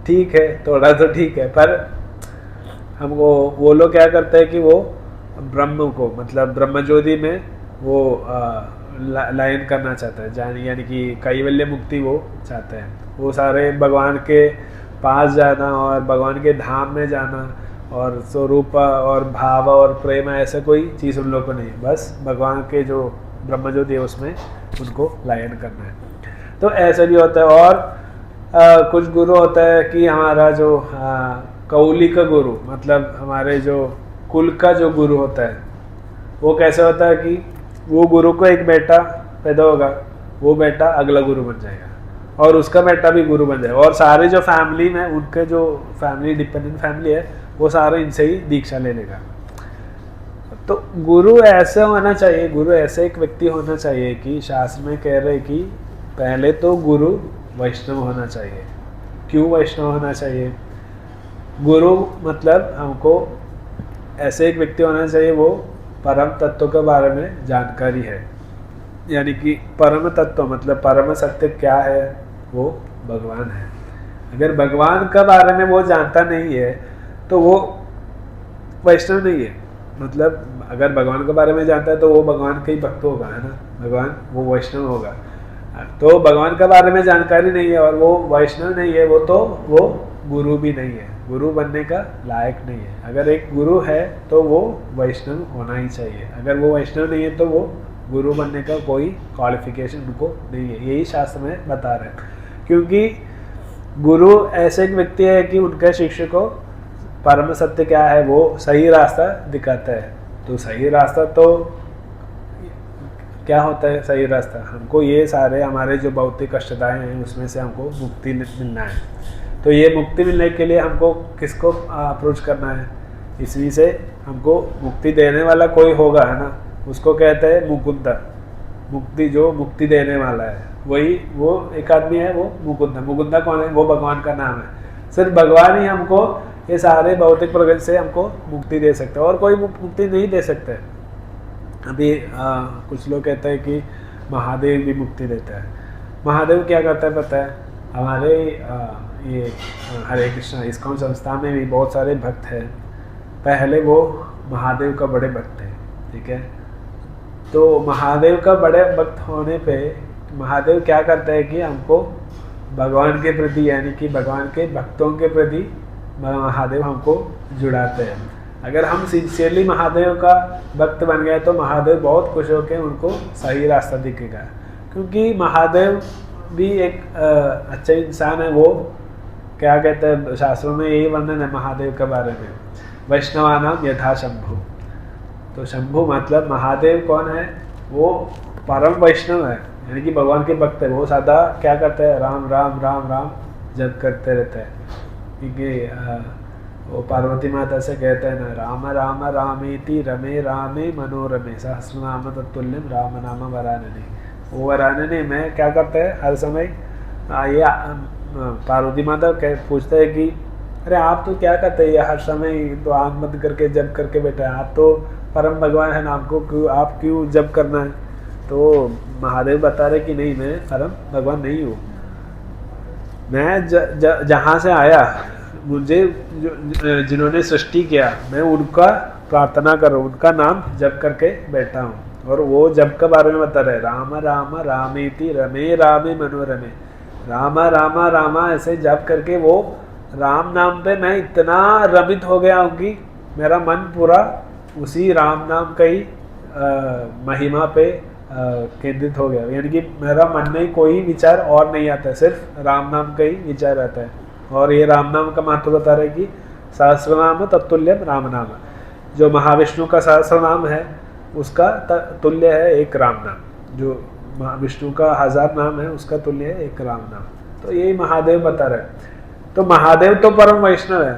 ठीक है, थोड़ा तो ठीक है, पर हमको वो लोग क्या करते हैं कि वो ब्रह्म को, मतलब ब्रह्मज्योति में वो लाइन करना चाहता है, यानी कि कैवल्य मुक्ति वो चाहते हैं। वो सारे भगवान के पास जाना और भगवान के धाम में जाना और स्वरूप और भाव और प्रेम ऐसा कोई चीज़ उन लोगों को नहीं, बस भगवान के जो ब्रह्मज्योति है उसमें उनको लाइन करना है। तो ऐसा भी होता है। और कुछ गुरु होता है कि हमारा जो कौली का गुरु, मतलब हमारे जो कुल का जो गुरु होता है, वो कैसे होता है कि वो गुरु को एक बेटा पैदा होगा, वो बेटा अगला गुरु बन जाएगा और उसका बेटा भी गुरु बन जाएगा, और सारे जो फैमिली में उनके जो फैमिली डिपेंडेंट फैमिली है वो सारे इनसे ही दीक्षा ले लेगा। तो गुरु ऐसा होना चाहिए, गुरु ऐसे एक व्यक्ति होना चाहिए कि शास्त्र में कह रहे कि पहले तो गुरु वैष्णव होना चाहिए। क्यों वैष्णव होना चाहिए? गुरु मतलब हमको ऐसे एक व्यक्ति होना चाहिए वो परम तत्व के बारे में जानकारी है, यानी कि परम तत्व मतलब परम सत्य क्या है, वो भगवान है। अगर भगवान के बारे में वो जानता नहीं है तो वो वैष्णव नहीं है। मतलब अगर भगवान के बारे में जानता है तो वो भगवान का ही भक्त होगा, है ना, भगवान वो वैष्णव होगा। तो भगवान के बारे में जानकारी नहीं है और वो वैष्णव नहीं है, वो गुरु भी नहीं है, गुरु बनने का लायक नहीं है। अगर एक गुरु है तो वो वैष्णव होना ही चाहिए, अगर वो वैष्णव नहीं है तो वो गुरु बनने का कोई क्वालिफिकेशन उनको नहीं है। यही शास्त्र में बता रहे हैं, क्योंकि गुरु ऐसे एक व्यक्ति है कि उनके शिष्य को परम सत्य क्या है वो सही रास्ता दिखाता है। तो सही रास्ता तो क्या होता है? सही रास्ता हमको ये सारे हमारे जो भौतिक कष्टदाएँ हैं उसमें से हमको मुक्ति मिलना है। तो ये मुक्ति मिलने के लिए हमको किसको अप्रोच करना है? इसी से हमको मुक्ति देने वाला कोई होगा, है ना, उसको कहते हैं मुकुंद। मुक्ति जो मुक्ति देने वाला है वही वो एक आदमी है, वो मुकुंद। मुकुंद कौन है? वो भगवान का नाम है। सिर्फ भगवान ही हमको ये सारे भौतिक प्रगति से हमको मुक्ति दे सकते हैं और कोई मुक्ति नहीं दे सकते। अभी कुछ लोग कहते हैं कि महादेव भी मुक्ति देता है। महादेव क्या करता है पता है? हमारे ये हरे कृष्णा इस्कॉन संस्था में भी बहुत सारे भक्त हैं। पहले वो महादेव का बड़े भक्त थे, ठीक है। तो महादेव का बड़े भक्त होने पे महादेव क्या करता है कि हमको भगवान के प्रति यानी कि भगवान के भक्तों के प्रति महादेव हमको जुड़ाते हैं। अगर हम सिंसियरली महादेव का भक्त बन गए तो महादेव बहुत खुश होकर उनको सही रास्ता दिखेगा, क्योंकि महादेव भी एक अच्छा इंसान है। वो क्या कहते हैं शास्त्रों में यही वर्णन है महादेव के बारे में, वैष्णवानाम यथा शंभु। तो शंभु मतलब महादेव कौन है? वो परम वैष्णव है, यानी कि भगवान के भक्त है। वो सदा क्या करते हैं? राम राम राम राम जप करते रहते हैं, क्योंकि वो पार्वती माता से कहते हैं ना, राम राम रामेति रमे रामे मनोरमे सहस्रनाम तत्तुल्यम राम नाम वरानने। वो वरानने में क्या करते हैं? हर समय ये पार्वती माता पूछते हैं कि अरे आप तो क्या करते हैं हर समय तो आँख बंद करके जप करके बैठे हैं, आप तो परम भगवान है ना, आपको आप क्यों जप करना है? तो महादेव बता रहे कि नहीं, मैं परम भगवान नहीं हूँ, मैं जहाँ से आया, मुझे जिन्होंने सृष्टि किया, मैं उनका प्रार्थना कर रहा हूँ, उनका नाम जप करके बैठा हूँ। और वो जप के बारे में बता रहे, राम राम रामेति रमे रामे मनोरमे, रामा रामा रामा ऐसे जप करके वो राम नाम पे मैं इतना रमित हो गया हूँ कि मेरा मन पूरा उसी राम नाम का ही महिमा पे केंद्रित हो गया। यानी कि मेरा मन में कोई विचार और नहीं आता है, सिर्फ राम नाम का ही विचार आता है। और ये राम नाम का महत्व बता रहे कि सहस्रनाम तत्तुल्यम राम नाम, जो महाविष्णु का सहस्र नाम है उसका तुल्य है एक राम नाम, जो विष्णु का 1000 नाम है उसका तुल्य है एक राम नाम। तो यही महादेव बता रहे। तो महादेव तो परम वैष्णव है,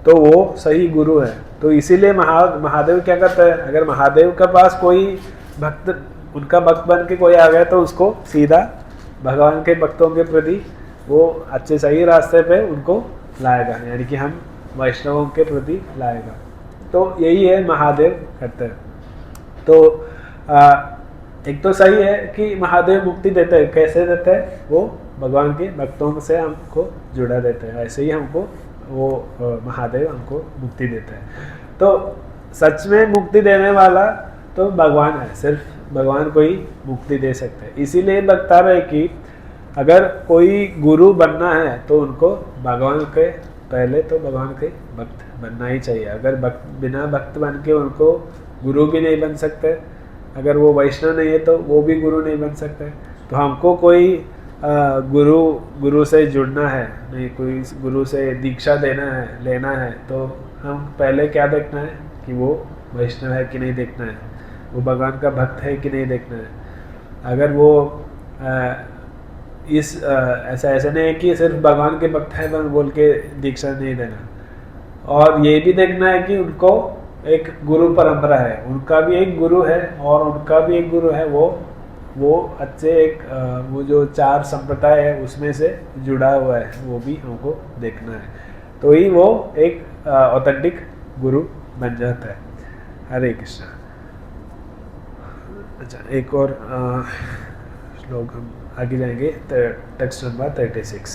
तो वो सही गुरु है। तो इसीलिए महादेव क्या करता है, अगर महादेव के पास कोई भक्त, उनका भक्त बन के कोई आ गया तो उसको सीधा भगवान के भक्तों के प्रति वो अच्छे सही रास्ते पे उनको लाएगा, यानी कि हम वैष्णवों के प्रति लाएगा। तो यही है महादेव करते हैं। तो एक तो सही है कि महादेव मुक्ति देते हैं। कैसे देते हैं? वो भगवान के भक्तों से हमको जुड़ा देते हैं, ऐसे ही हमको वो महादेव हमको मुक्ति देते हैं। तो सच में मुक्ति देने वाला तो भगवान है, सिर्फ भगवान को ही मुक्ति दे सकते हैं। इसीलिए बता रहे कि अगर कोई गुरु बनना है तो उनको भगवान के पहले तो भगवान के भक्त बनना ही चाहिए। अगर बिना भक्त बन के उनको गुरु भी नहीं बन सकते, अगर वो वैष्णव नहीं है तो वो भी गुरु नहीं बन सकते। तो हमको कोई गुरु से जुड़ना है, नहीं कोई गुरु से दीक्षा लेना है, तो हम पहले क्या देखना है कि वो वैष्णव है कि नहीं देखना है, वो भगवान का भक्त है कि नहीं देखना है। अगर वो ऐसा नहीं है कि सिर्फ भगवान के भक्त है बोल के दीक्षा नहीं देना। और ये भी देखना है कि उनको एक गुरु परंपरा है, उनका भी एक गुरु है और उनका भी एक गुरु है, वो अच्छे एक वो जो 4 संप्रदाय है उसमें से जुड़ा हुआ है, वो भी हमको देखना है। तो ही वो एक ऑथेंटिक गुरु बन जाता है। हरे कृष्णा। अच्छा, एक और श्लोक हम आगे जाएंगे, टेक्स्ट नंबर 36।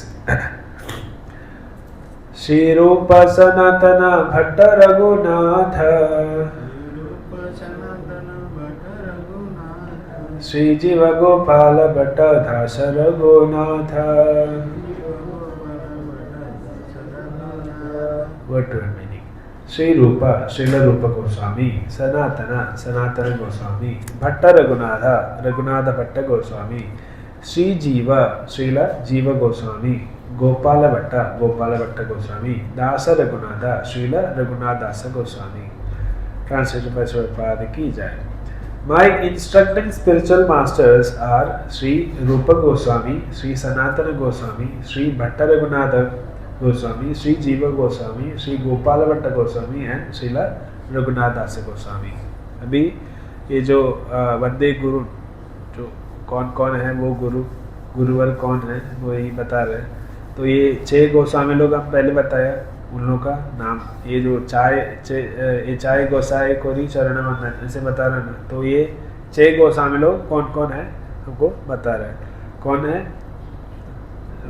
श्री रूप सनातन भट्ट रघुनाथ, श्री जीव गोपाल भट्ट दास रघुनाथ। What meaning? श्री रूपा श्रील रूप गोस्वामी, सनातन गोस्वामी, भट्ट रघुनाथ भट्ट गोस्वामी, श्री जीव श्रील जीव गोस्वामी, गोपाल भट्ट गोस्वामी, दास रघुनाथ श्रील रघुनाथ दास गोस्वामी। ट्रांसलेटेड बाय प्रभुपाद की जय। My instructing spiritual masters are Sri Rupa Goswami, Sri Sanatana Goswami, Sri Bhatta Raghunatha Goswami, Sri Jiva Goswami, Sri Gopala Bhatta Goswami and Srila Raghunath Dasa Goswami। अभी ये जो वंदे गुरु जो कौन कौन है, वो गुरुवर कौन है वो ही बता रहे हैं। तो ये 6 गोस्वामी लोग हम पहले बताया, उन लोगों का नाम, ये जो चाय गोसाई कोरी चरण वंदन ऐसे बता रहे ना। तो ये 6 गोस्वामी लोग कौन कौन है हमको बता रहे हैं। कौन है?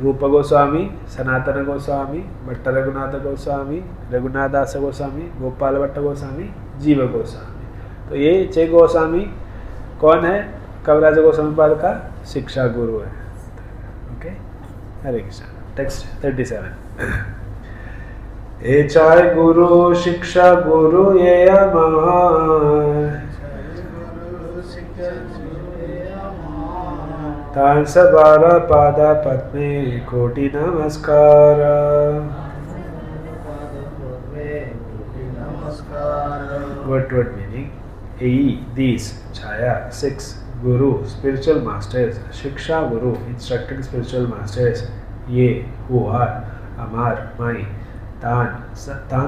रूप गोस्वामी, सनातन गोस्वामी, भट्ट रघुनाथ गोस्वामी, रघुनाथ दास गोस्वामी, गोपाल भट्ट गोस्वामी, जीव गोस्वामी। तो ये 6 गोस्वामी कौन है? कविराज गोस्वामी पाद का शिक्षा गुरु है। ओके, हरे कृष्ण। टेक्स्ट 37। ए चाय गुरु शिक्षा गुरु ये अमार, तान सबारा पादा पद्मे कोटि नमस्कार। What meaning? These Chaya 6 Guru spiritual masters, Shiksha Guru instructing spiritual masters, ye who are Amar my Tan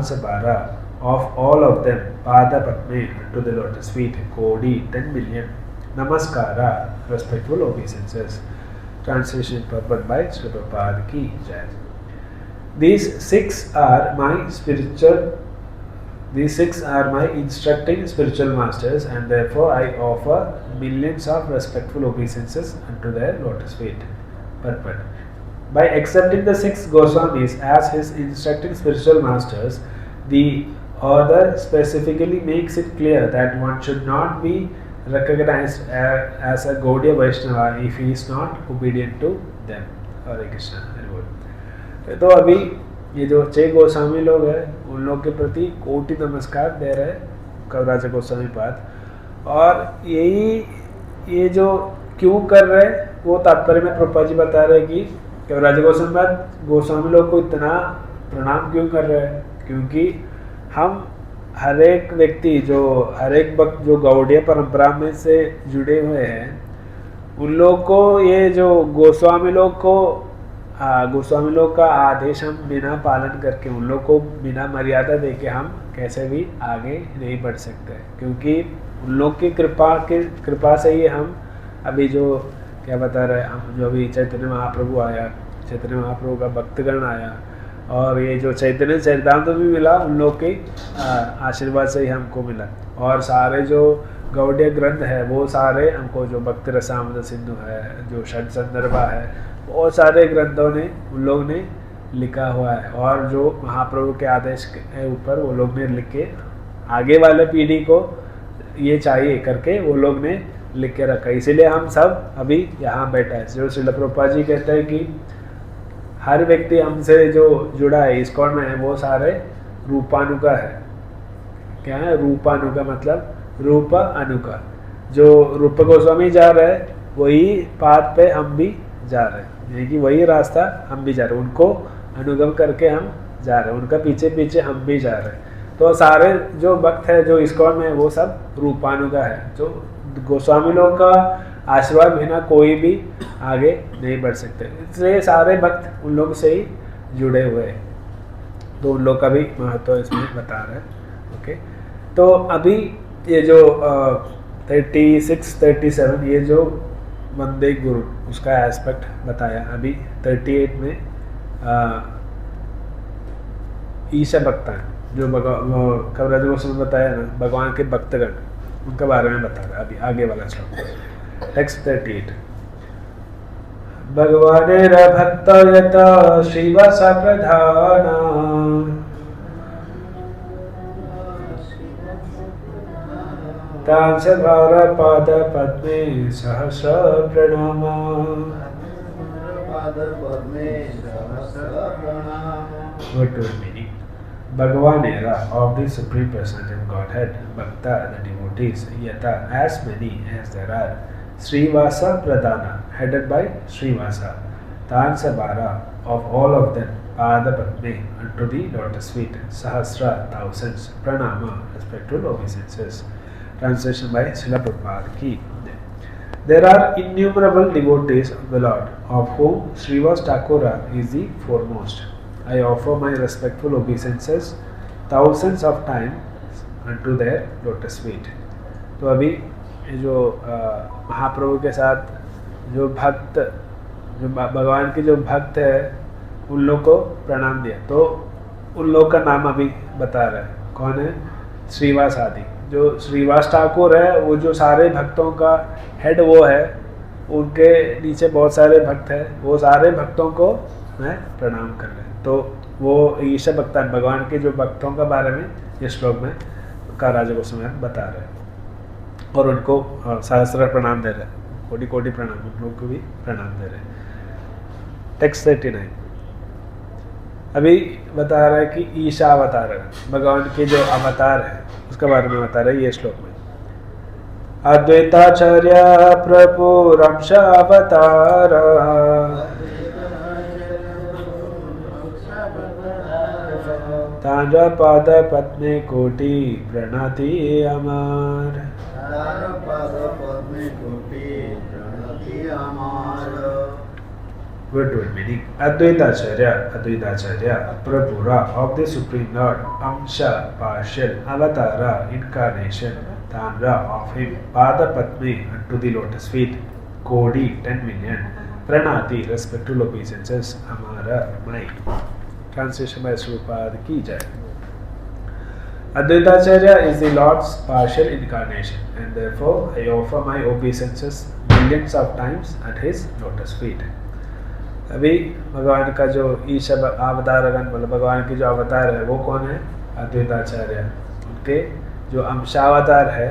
Sabara of all of them, Pada Padme to the lotus feet, Kodi 10 million, Namaskara respectful obeisances. Translation purport by Sri Prabhupada ki jai. These 6 are my instructing spiritual masters, and therefore I offer millions of respectful obeisances unto their lotus feet. Purport. By accepting the 6 Goswamis as his instructing spiritual masters, the author specifically makes it clear that one should not be recognized as a Gaudiya Vaishnava if he is not obedient to them. Hare Krishna. Hare Bol. तो अभी ये जो 6 गोस्वामी लोग हैं उन लोग के प्रति कोटि नमस्कार दे रहे कविराज गोस्वामी पाद, और यही ये जो क्यों कर रहे वो तात्पर्य में प्रभुपाद जी बता रहे कि कविराज गोस्वामी लोग को इतना प्रणाम क्यों कर रहे हैं, क्योंकि हम हर एक व्यक्ति जो हर एक भक्त जो गौड़ीय परंपरा में से जुड़े हुए हैं उन लोग को ये जो गोस्वामी लोग का आदेश हम बिना पालन करके उन लोग को बिना मर्यादा देके हम कैसे भी आगे नहीं बढ़ सकते, क्योंकि उन लोग की कृपा से ही हम अभी जो क्या बता रहे हम जो अभी चैतन्य महाप्रभु आया, चैतन्य महाप्रभु का भक्तगण आया, और ये जो चैतन्य चरितामृत भी मिला उन लोग के आशीर्वाद से ही हमको मिला, और सारे जो गौड़ीय ग्रंथ है वो सारे हमको जो भक्ति रसामृत सिंधु है, जो षड संदर्भा है, वो सारे ग्रंथों ने उन लोग ने लिखा हुआ है, और जो महाप्रभु के आदेश के ऊपर वो लोग ने लिख के आगे वाले पीढ़ी को ये चाहिए करके वो लोग ने लिख के रखा, इसीलिए हम सब अभी यहाँ बैठा है। जो श्रील प्रभुपाद जी कहते हैं कि हर व्यक्ति हमसे जो जुड़ा है इस्कॉन में है वो सारे रूपानुका है। क्या है रूपानुका? मतलब रूप अनुका। जो रूप गोस्वामी जा रहे हैं वही पाथ पे हम भी जा रहे हैं, यानी कि वही रास्ता हम भी जा रहे हैं, उनको अनुगम करके हम जा रहे हैं, उनका पीछे पीछे हम भी जा रहे हैं। तो सारे जो भक्त है जो इस्कॉन में है वो सब रूपानुगा है, जो गोस्वामी लोग का आशीर्वाद बिना कोई भी आगे नहीं बढ़ सकते, इसलिए सारे भक्त उन लोग से ही जुड़े हुए हैं, तो उन लोग का भी महत्व इसमें बता रहे हैं। ओके, तो अभी ये जो 36-37 ये जो वंदे गुरु उसका एस्पेक्ट बताया, अभी 38 में ईशा भक्तान जो कविराज गोस्वामी बताया ना भगवान के भक्तगण उनके बारे में बता रहा है। अभी आगे वाला श्लोक टेक्स्ट 38 भगवानेर भक्त यत श्रीवास प्रधान तांस भार पाद पद्मे सहस्र प्रणाम। What does meaning? Bhagavanera of the Supreme Personality of Godhead, Bhakta, the devotees, Yata, as many as there are, Srivasa Pradhana, headed by Srivasa, Tansabara, of all of them, Pada Padme, unto the lotus feet, Sahasra, thousands, Pranama, respectful obeisances. Translation by Srila Prabhupada ki. There are innumerable devotees of the Lord, of whom Srivas Thakura is the foremost. I offer my respectful obeisances thousands of times unto their lotus feet. तो अभी जो महाप्रभु के साथ जो भक्त जो भगवान के जो भक्त है उन लोग को प्रणाम दिया, तो उन लोग का नाम अभी बता रहे हैं। कौन है? श्रीवास आदि। जो श्रीवास ठाकुर है वो जो सारे भक्तों का हेड वो है, उनके नीचे बहुत सारे भक्त हैं, वो सारे भक्तों को मैं प्रणाम कर रहे हैं। तो वो ईशा भक्तान भगवान के जो भक्तों के बारे में इस श्लोक में कविराज गोस्वामी बता रहे हैं, और उनको सहस्त्र प्रणाम दे रहे हैं, कोटि कोटि प्रणाम, उन लोग को भी प्रणाम दे रहे हैं। टेक्स्ट 39 अभी बता रहा है कि ईशा अवतार भगवान के जो अवतार है उसके बारे में बता रहे हैं ये श्लोक में। अद्वैताचार्य प्रभु रंश अवतार तांड्र पाद पद्मे कोटि प्रणति अमर। What would meaning? Advaitacharya, Prabhura of the Supreme Lord, Amsha, partial, Avatara, incarnation, Tandra of him, Pada Padme unto the lotus feet, Kodi 10 million, Pranati respectful obeisances, Amara my. Translation by Srupad ki jai. Advaitacharya is the Lord's partial incarnation, and therefore I offer my obeisances millions of times at his lotus feet. अभी भगवान का जो ईश अवतारगण मतलब भगवान की जो अवतार है वो कौन है? अद्वैताचार्य। उनके जो अंशावतार है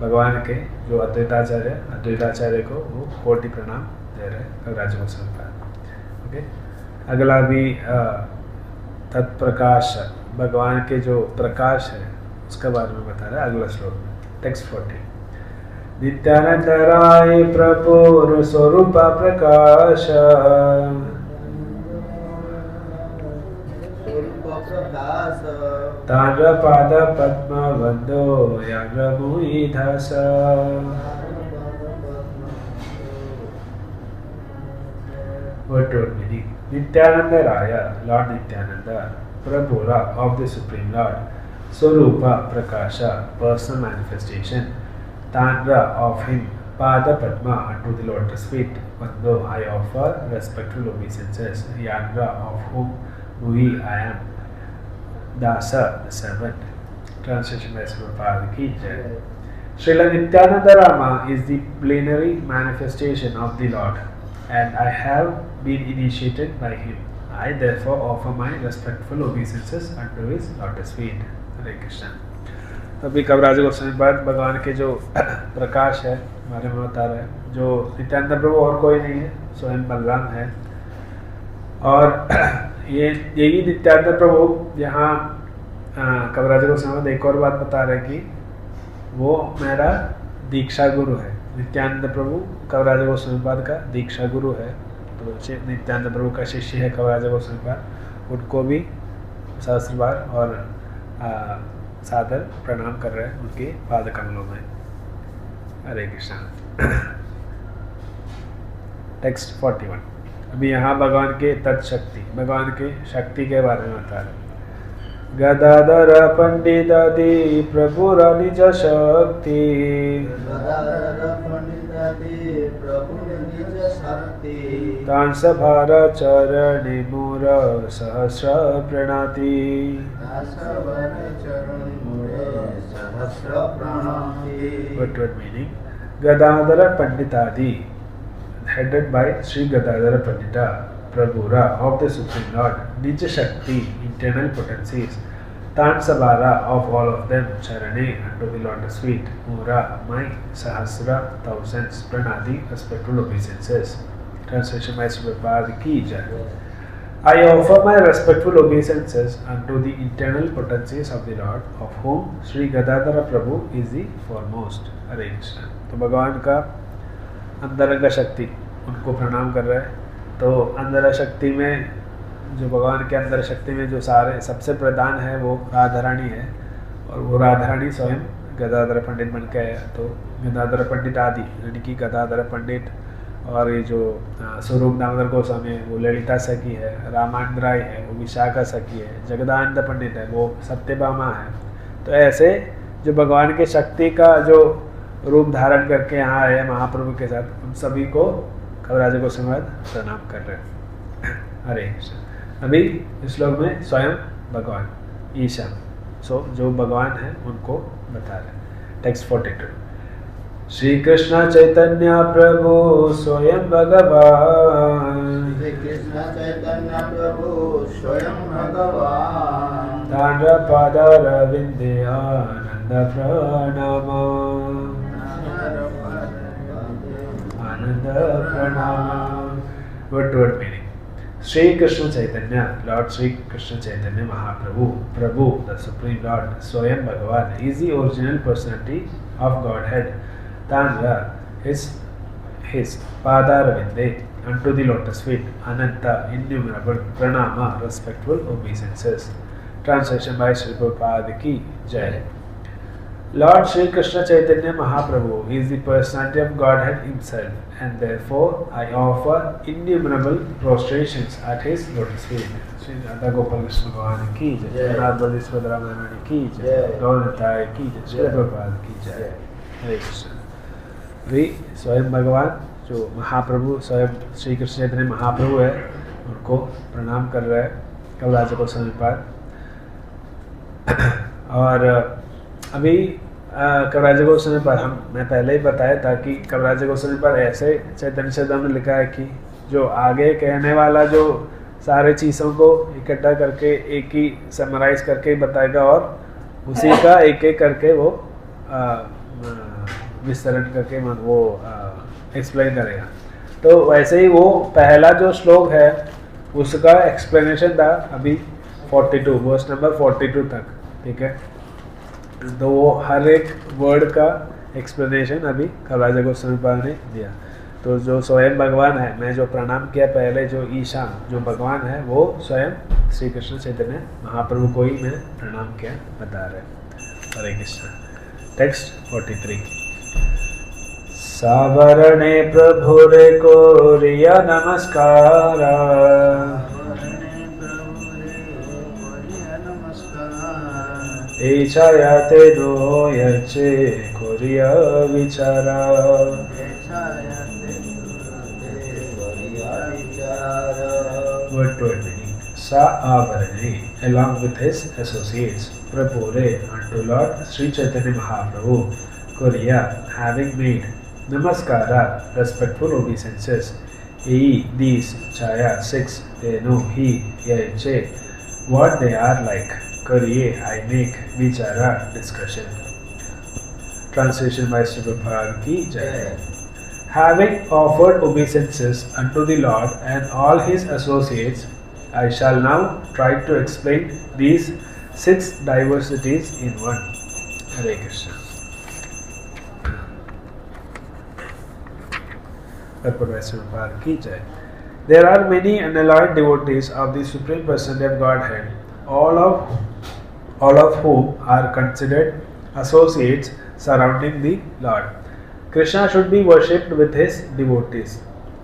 भगवान के जो अद्वैताचार्य को वो कोटि प्रणाम दे रहे हैं कविराज गोस्वामी पाद। ओके, अगला भी तत्प्रकाश भगवान के जो प्रकाश है उसके बारे में बता रहे हैं अगला श्लोक में। टेक्स्ट 40। नित्यानंद राय प्रभुर स्वरूप प्रकाश तांड्र पाद पद्म वंदो याग्र मुईधस। What word meaning? Nityananda Raya, Lord Nityananda, Prabhura of the Supreme Lord, Swarupa Prakasha, personal manifestation, Tandra of him, Pada Padma unto the lotus feet, Vando I offer respectful obeisances, Yandra of whom Mui I am, Dasa the servant. Translation by Prabhupada Ki Jai. Srila Nityananda Rama is the plenary manifestation of the Lord, and I have been initiated by him. I therefore offer my respectful obeisances unto his lotus feet. हरे कृष्ण। तभी कविराज गोस्वामी पाद भगवान के जो प्रकाश है हमारे में बता रहे हैं, जो नित्यानंद प्रभु और कोई नहीं है, स्वयं बलराम है। और यही नित्यानंद प्रभु यहाँ कविराज गोस्वामी पाद एक और बात बता रहे हैं कि वो मेरा दीक्षा गुरु है। नित्यानंद प्रभु कविराज गोस्वामी पाद का दीक्षा गुरु है, तो नित्यानंद प्रभु का शिष्य है कविराज गोस्वामी पाद, उनको भी सहस्र बार और सादर प्रणाम कर रहे हैं उनके पाद कमलों में। हरे कृष्ण। टेक्स्ट 41। अभी यहाँ भगवान के तत्शक्ति, भगवान के शक्ति के बारे में बता रहे हैं। गदाधर पंडितादि प्रभुर निज शक्ति, तांस भार चरणी मूर सहस्र प्रणाति। What meaning? Gadadhara Panditadi, headed by Sri Gadadhara Pandita, Prabhura of the Supreme Lord, Nija Shakti, internal potencies, Tansabara of all of them, Charane unto the lotus feet, Mura, my Sahasra, thousands, Pranadi, respectful obeisances. Translation by Sri Prabhupada Ki Jai. I offer my respectful obeisances unto the internal potencies of the Lord, of whom Sri Gadadhara Prabhu is the foremost. Hare Krishna. तो भगवान का अंतरंग शक्ति उनको प्रणाम कर रहे हैं। तो अंतर शक्ति में जो भगवान के अंदर शक्ति में जो सारे सबसे प्रधान है वो राधा रानी है, और वो राधा रानी स्वयं गदाधर पंडित बन के है। तो गदाधर पंडित आदि यानी कि गदाधर पंडित, और ये जो स्वरूप दामोदर गोस्वामी है वो ललिता सखी है, रामानंद राय है वो विशाखा सखी है, जगदानंद पंडित है वो सत्यभामा है। तो ऐसे जो भगवान के शक्ति का जो रूप धारण करके यहाँ आए महाप्रभु के साथ, उन सभी को कविराज गोस्वामी पाद प्रणाम कर रहे हैं। हरे कृष्ण। अभी इस श्लोक में स्वयं भगवान ईशा, सो जो भगवान है उनको बता रहे हैं। टेक्स्ट 42। श्री कृष्ण चैतन्य प्रभु स्वयं भगवान, श्री कृष्ण चैतन्य प्रभु स्वयं भगवान, तांड्र पादारविंदे आनंद प्रणाम, आनंद प्रणाम। What meaning? Sri Krishna Chaitanya, Lord Sri Krishna Chaitanya Mahaprabhu, Prabhu, the Supreme Lord, Swayam Bhagavan, is the original personality of Godhead. Tandra, his Padaravinde, unto the lotus feet, Ananta, innumerable, Pranama, respectful obeisances. Translation by Sri Prabhupada Ki Jai. Lord Sri Krishna Chaitanya Mahaprabhu is the personality of Godhead himself, and therefore I offer innumerable prostrations at his lotus feet. Sri Radha Gopal Krishna Bhagwan Ki Jai, Radha Baldeswara Ramayana Ki Jai, Gauratai Ki Jai, Sri Prabhupada Ki Jai. Hare Krishna. भी स्वयं भगवान जो महाप्रभु स्वयं श्री कृष्ण चैतन्य महाप्रभु है उनको प्रणाम कर रहे हैं कविराज गोस्वामी पाद। और अभी कविराज गोस्वामी पाद मैं पहले ही बताया था कि कविराज गोस्वामी पाद ऐसे चैतन्य चरितामृत में लिखा है कि जो आगे कहने वाला जो सारे चीज़ों को इकट्ठा करके एक ही समराइज करके बताएगा और उसी का एक एक करके वो विस्तरण करके वो एक्सप्लेन करेगा। तो वैसे ही वो पहला जो श्लोक है उसका एक्सप्लेनेशन था अभी 42 वर्स नंबर 42 तक, ठीक है। तो वो हर एक वर्ड का एक्सप्लेनेशन अभी कविराज गोस्वामी पाद ने दिया। तो जो स्वयं भगवान है, मैं जो प्रणाम किया पहले, जो ईशान जो भगवान है वो स्वयं श्री कृष्ण चैतन्य महाप्रभु को ही मैं प्रणाम किया बता रहे। हरे कृष्ण। टेक्स्ट 43। सावरणे प्रभुरे कोरिया नमस्कार, एचायाते नो यचे कोरिया विचारा। Word meaning. Sa avarane, along with his associates, prabhure unto Lord Sri Chaitanya Mahaprabhu, Korea, having made namaskara, respectful obeisances, these chaya 6, they know he, yache, what they are like. Korea, I make vichara, discussion. Translation by Sri Prabhupada ki jai. Having offered obeisances unto the Lord and all his associates, I shall now try to explain these 6 diversities in one. Hare Krishna. There are many unalloyed devotees of the Supreme Personality of Godhead, all of whom are considered associates surrounding the Lord. Krishna should be worshipped with his devotees.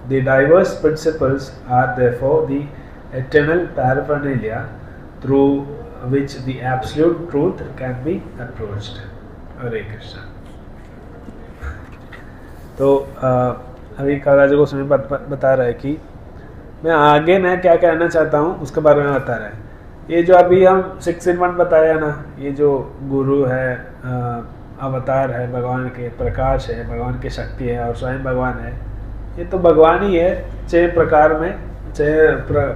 The diverse principles are therefore the eternal paraphernalia through which the absolute truth can be approached. Hare Krishna. तो अभी कविराज गोस्वामी बता रहा है कि मैं क्या कहना चाहता हूँ उसके बारे में बता रहा है। ये जो अभी हम 6 in 1 बताया ना, ये जो गुरु है, अवतार है, भगवान के प्रकाश है, भगवान की शक्ति है और स्वयं भगवान है, ये तो भगवान ही है, 6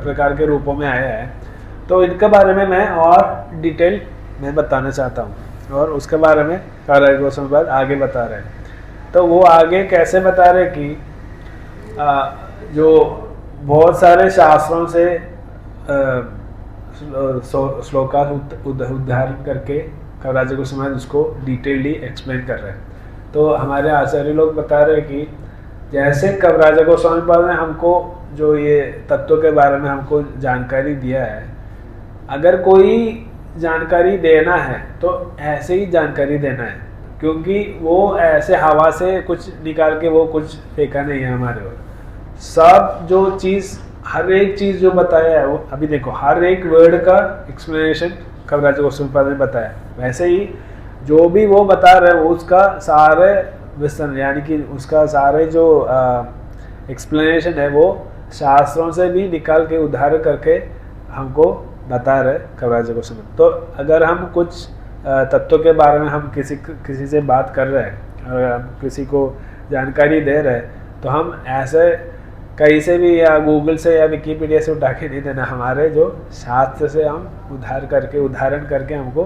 प्रकार के रूपों में आया है। तो इनके बारे में मैं और डिटेल में बताना चाहता हूँ और उसके बारे में कविराज गोस्वामी पाद आगे बता रहे हैं। तो वो आगे कैसे बता रहे कि जो बहुत सारे शास्त्रों से श्लोका उदाहरण करके कविराज गोस्वामी पाद उसको डिटेलली एक्सप्लेन कर रहे हैं। तो हमारे आचार्य लोग बता रहे हैं कि जैसे कविराज गोस्वामी पाद ने हमको जो ये तत्व के बारे में हमको जानकारी दिया है, अगर कोई जानकारी देना है तो ऐसे ही जानकारी देना है, क्योंकि वो ऐसे हवा से कुछ निकाल के वो कुछ फेंका नहीं है हमारे ओर। सब जो चीज़, हर एक चीज़ जो बताया है वो अभी देखो, हर एक वर्ड का एक्सप्लेनेशन कविराज गोस्वामी पाद ने बताया। वैसे ही जो भी वो बता रहे हैं उसका सारे विस्तरण, यानी कि उसका सारे जो एक्सप्लेनेशन है वो शास्त्रों से भी निकाल के उदाहरण करके हमको बता रहे कविराज गोस्वामी। तो अगर हम कुछ तत्व के बारे में हम किसी से बात कर रहे हैं और हम किसी को जानकारी दे रहे हैं, तो हम ऐसे कहीं से भी या गूगल से या विकीपीडिया से उठा के नहीं देना, हमारे जो शास्त्र से हम उदाहरण करके हमको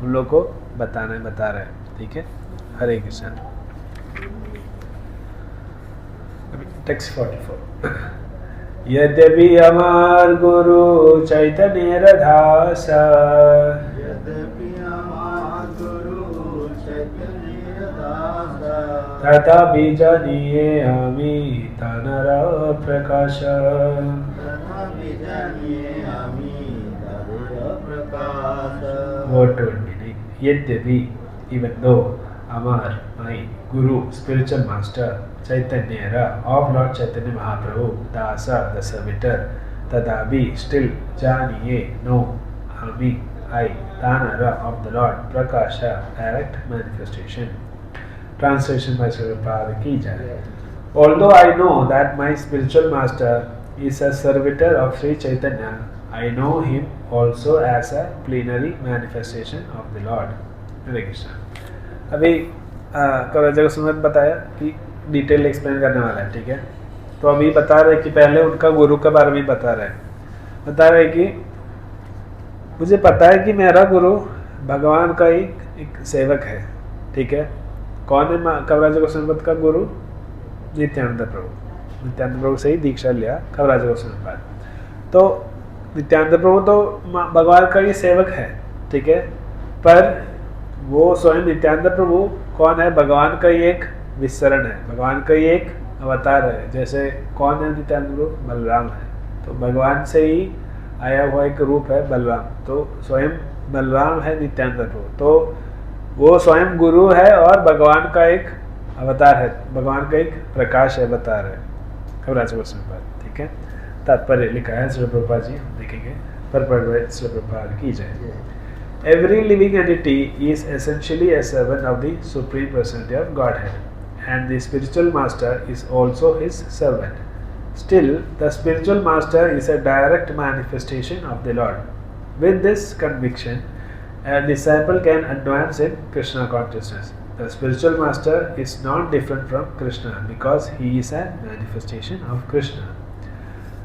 उन लोग को बता रहे हैं। ठीक है, हरे कृष्ण। टेक्स्ट 44। यद्यपि अमर गुरु चैतन्य रधास, तथापि जानिए हमी तनर प्रकाश। What would meaning? Yadyapi, even though Amar, my Guru, spiritual master, Chaitanya of Lord Chaitanya Mahaprabhu, Dasa, the servitor, Tadabi, still Janiye, no, Ami, I, Tanara of the Lord, Prakasha, direct manifestation. Translation by Sri Prabhupada ki jai. Although I know that my spiritual master is a servitor of Sri Chaitanya, I know him also as a plenary manifestation of the Lord. हरे कृष्ण। अभी कविराज गोस्वामी ने बताया कि detail explain करने वाला है, ठीक है। तो अभी बता रहे कि पहले उनका गुरु के बारे में बता रहे कि मुझे पता है कि मेरा गुरु भगवान का एक सेवक है, ठीक है। कौन है कविराज गोस्वामी पाद का गुरु? नित्यानंद प्रभु। नित्यानंद प्रभु से ही दीक्षा लिया कविराज गोस्वामी पाद। तो नित्यानंद प्रभु तो भगवान का ही सेवक है, ठीक है, पर वो स्वयं नित्यानंद प्रभु कौन है? भगवान का ही एक विस्तरण है, भगवान का ही एक अवतार है। जैसे कौन है नित्यानंद प्रभु? बलराम है। तो भगवान से ही आया हुआ एक रूप है बलराम, तो स्वयं बलराम है नित्यानंद प्रभु। तो वो स्वयं गुरु है और भगवान का एक अवतार है, भगवान का एक प्रकाश है, अवतार है कविराज गोस्वामी पाद, ठीक है। तात्पर्य लिखा है श्री प्रभुपाद जी, देखेंगे। पर श्री प्रभुपाद की जय। Every living entity is essentially a servant of the Supreme Personality of Godhead, and the spiritual master is also his servant. Still, the spiritual master is a direct manifestation of the Lord. With this conviction, a disciple can advance in Krishna consciousness. The spiritual master is not different from Krishna because he is a manifestation of Krishna.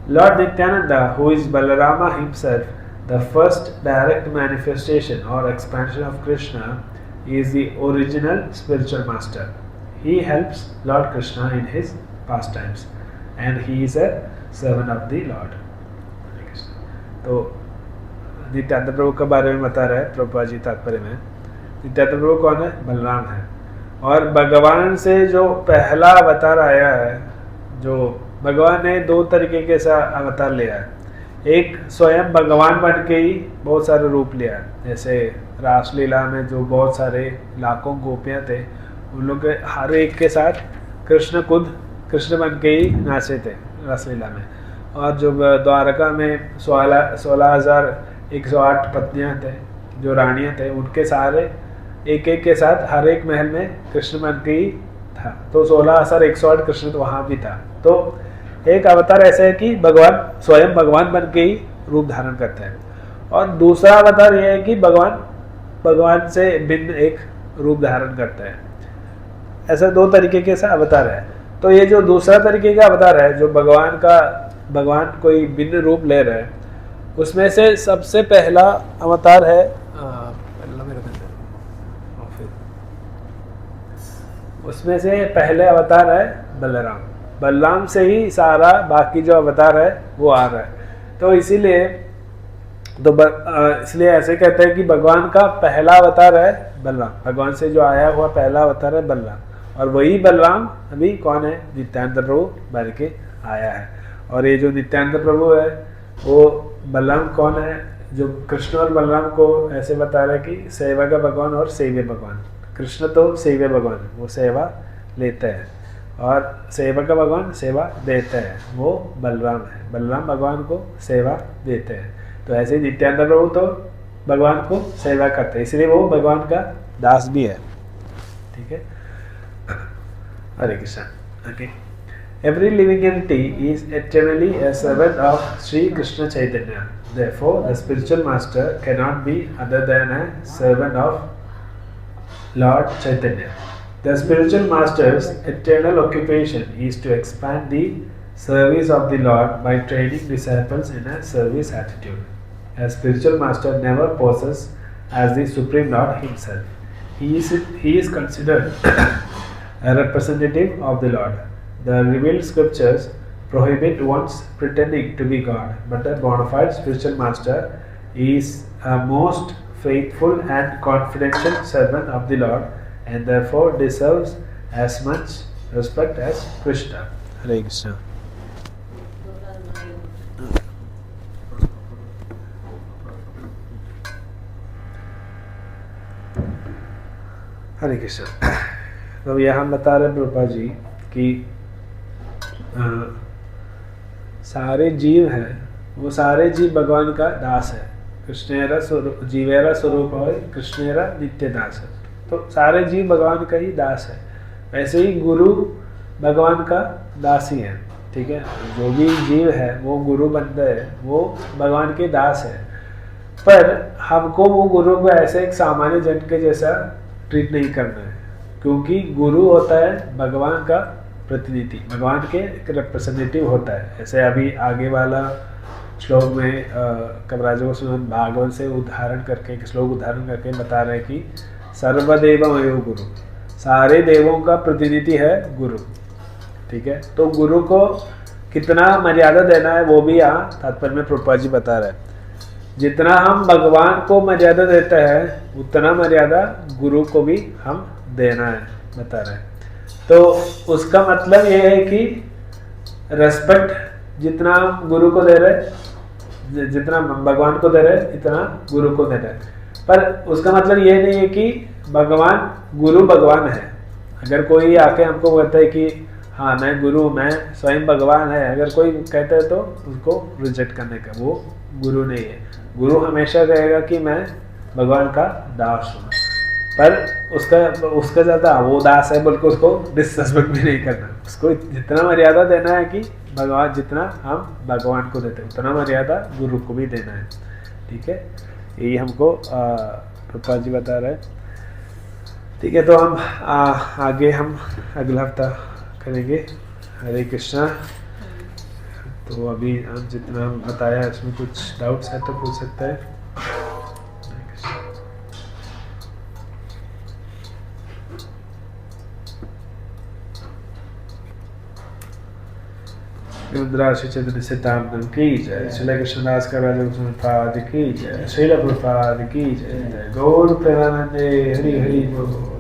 Lord Nityananda, who is Balarama himself, the first direct manifestation or expansion of Krishna, is the original spiritual master. He helps Lord Krishna in his pastimes, and he is a servant of the Lord. तो नित्यानंद प्रभु के बारे में बता रहे हैं प्रभुपाद जी तात्पर्य में। नित्यानंद प्रभु कौन है? बलराम है। और भगवान से जो पहला अवतार आया है, जो भगवान ने दो तरीके के साथ अवतार लिया है। एक स्वयं भगवान बन के ही बहुत सारे रूप लिया है, जैसे रासलीला में जो बहुत सारे लाखों गोपियाँ थे, उन लोग के हर एक के साथ कृष्ण खुद कृष्ण बन के ही नाचे थे रासलीला में। और जो द्वारका में 16,108 पत्नियाँ थे, जो रानियाँ थे, उनके सारे एक एक के साथ हर एक महल में कृष्ण बन के ही था। तो 16,108 कृष्ण तो वहाँ भी था। तो एक अवतार ऐसा है कि भगवान स्वयं भगवान बन के ही रूप धारण करते हैं, और दूसरा अवतार यह है कि भगवान से भिन्न एक रूप धारण करता है। ऐसा दो तरीके के साथ अवतार है। तो ये जो दूसरा तरीके का अवतार है, जो भगवान कोई भिन्न रूप ले रहे हैं, उसमें से सबसे पहला अवतार है उसमें से पहले अवतार है बलराम। बलराम से ही सारा बाकी जो अवतार है वो आ रहा है। तो इसीलिए ऐसे कहते हैं कि भगवान का पहला अवतार है बलराम, भगवान से जो आया हुआ पहला अवतार है बलराम। और वही बलराम अभी कौन है? नित्यानंद प्रभु बन के आया है। और ये जो नित्यानंद प्रभु है वो बलराम कौन है? जो कृष्ण और बलराम को ऐसे बता रहे कि सेवा का भगवान और सेव्य भगवान। कृष्ण तो सेव्य भगवान, वो सेवा लेते हैं, और सेवा का भगवान सेवा देते हैं, वो बलराम है। बलराम भगवान को सेवा देते हैं। तो ऐसे ही नित्यानंद प्रभु तो भगवान को सेवा करते हैं, इसलिए वो भगवान का दास भी है, ठीक है। Hare Krishna. Okay. Every living entity is eternally a servant of Sri Krishna Chaitanya. Therefore, the spiritual master cannot be other than a servant of Lord Chaitanya. The spiritual master's eternal occupation is to expand the service of the Lord by training disciples in a service attitude. A spiritual master never poses as the Supreme Lord himself. He is considered a representative of the Lord. The revealed scriptures prohibit one's pretending to be God, but a bona fide spiritual master is a most faithful and confidential servant of the Lord, and therefore deserves as much respect as Krishna. Hare Krishna. हरे कृष्ण। तो यहाँ बता रहे प्रभुपाद जी कि सारे जीव हैं, वो सारे जीव भगवान का दास है। कृष्णेरा जीवेरा स्वरूप है, कृष्णेरा नित्य दास है। तो सारे जीव भगवान का ही दास है। वैसे ही गुरु भगवान का दास ही है, ठीक है। जो भी जीव है वो गुरु बनता है, वो भगवान के दास है। पर हमको वो गुरु को ऐसे एक सामान्य जन के जैसा ट्रीट नहीं करना है, क्योंकि गुरु होता है भगवान का प्रतिनिधि, भगवान के एक रिप्रेजेंटेटिव होता है। ऐसे अभी आगे वाला श्लोक में कविराज गोस्वामी भागवत से उदाहरण करके, एक श्लोक उदाहरण करके बता रहे हैं कि सर्वदेवमयो गुरु, सारे देवों का प्रतिनिधि है गुरु। ठीक है, तो गुरु को कितना मर्यादा देना है वो भी यहाँ तात्पर्य में प्रभुपाद जी बता रहे हैं। जितना हम भगवान को मर्यादा देते हैं उतना मर्यादा गुरु को भी हम देना है, बता रहे हैं। तो उसका मतलब ये है कि रेस्पेक्ट जितना गुरु को दे रहे, जितना भगवान को दे रहे इतना गुरु को दे रहे, पर उसका मतलब ये नहीं है कि भगवान गुरु भगवान है। अगर कोई आके हमको कहता है कि हाँ मैं गुरु, मैं स्वयं भगवान है, अगर कोई कहता है तो उसको रिजेक्ट करने का, वो गुरु नहीं है। गुरु हमेशा कहेगा कि मैं भगवान का दास हूँ, पर उसका ज़्यादा वो दास है बोल के उसको डिसरेस्पेक्ट भी नहीं करना। उसको जितना मर्यादा देना है कि भगवान, जितना हम भगवान को देते हैं उतना मर्यादा गुरु को भी देना है। ठीक है, यही हमको प्रभुपाद जी बता रहे हैं। ठीक है, तो हम आगे हम अगला हफ्ता करेंगे। हरे कृष्णा। तो अभी हम जितना बताया इसमें कुछ डाउट्स है तो पूछ सकते हैं। रुद्राक्ष चंद्र सिद्धांतम की जय, श्री कृष्णदास का राजा की जय, श्रील प्रभुपाद की जय, गौर प्रेमानंदे, हरि हरि बोल।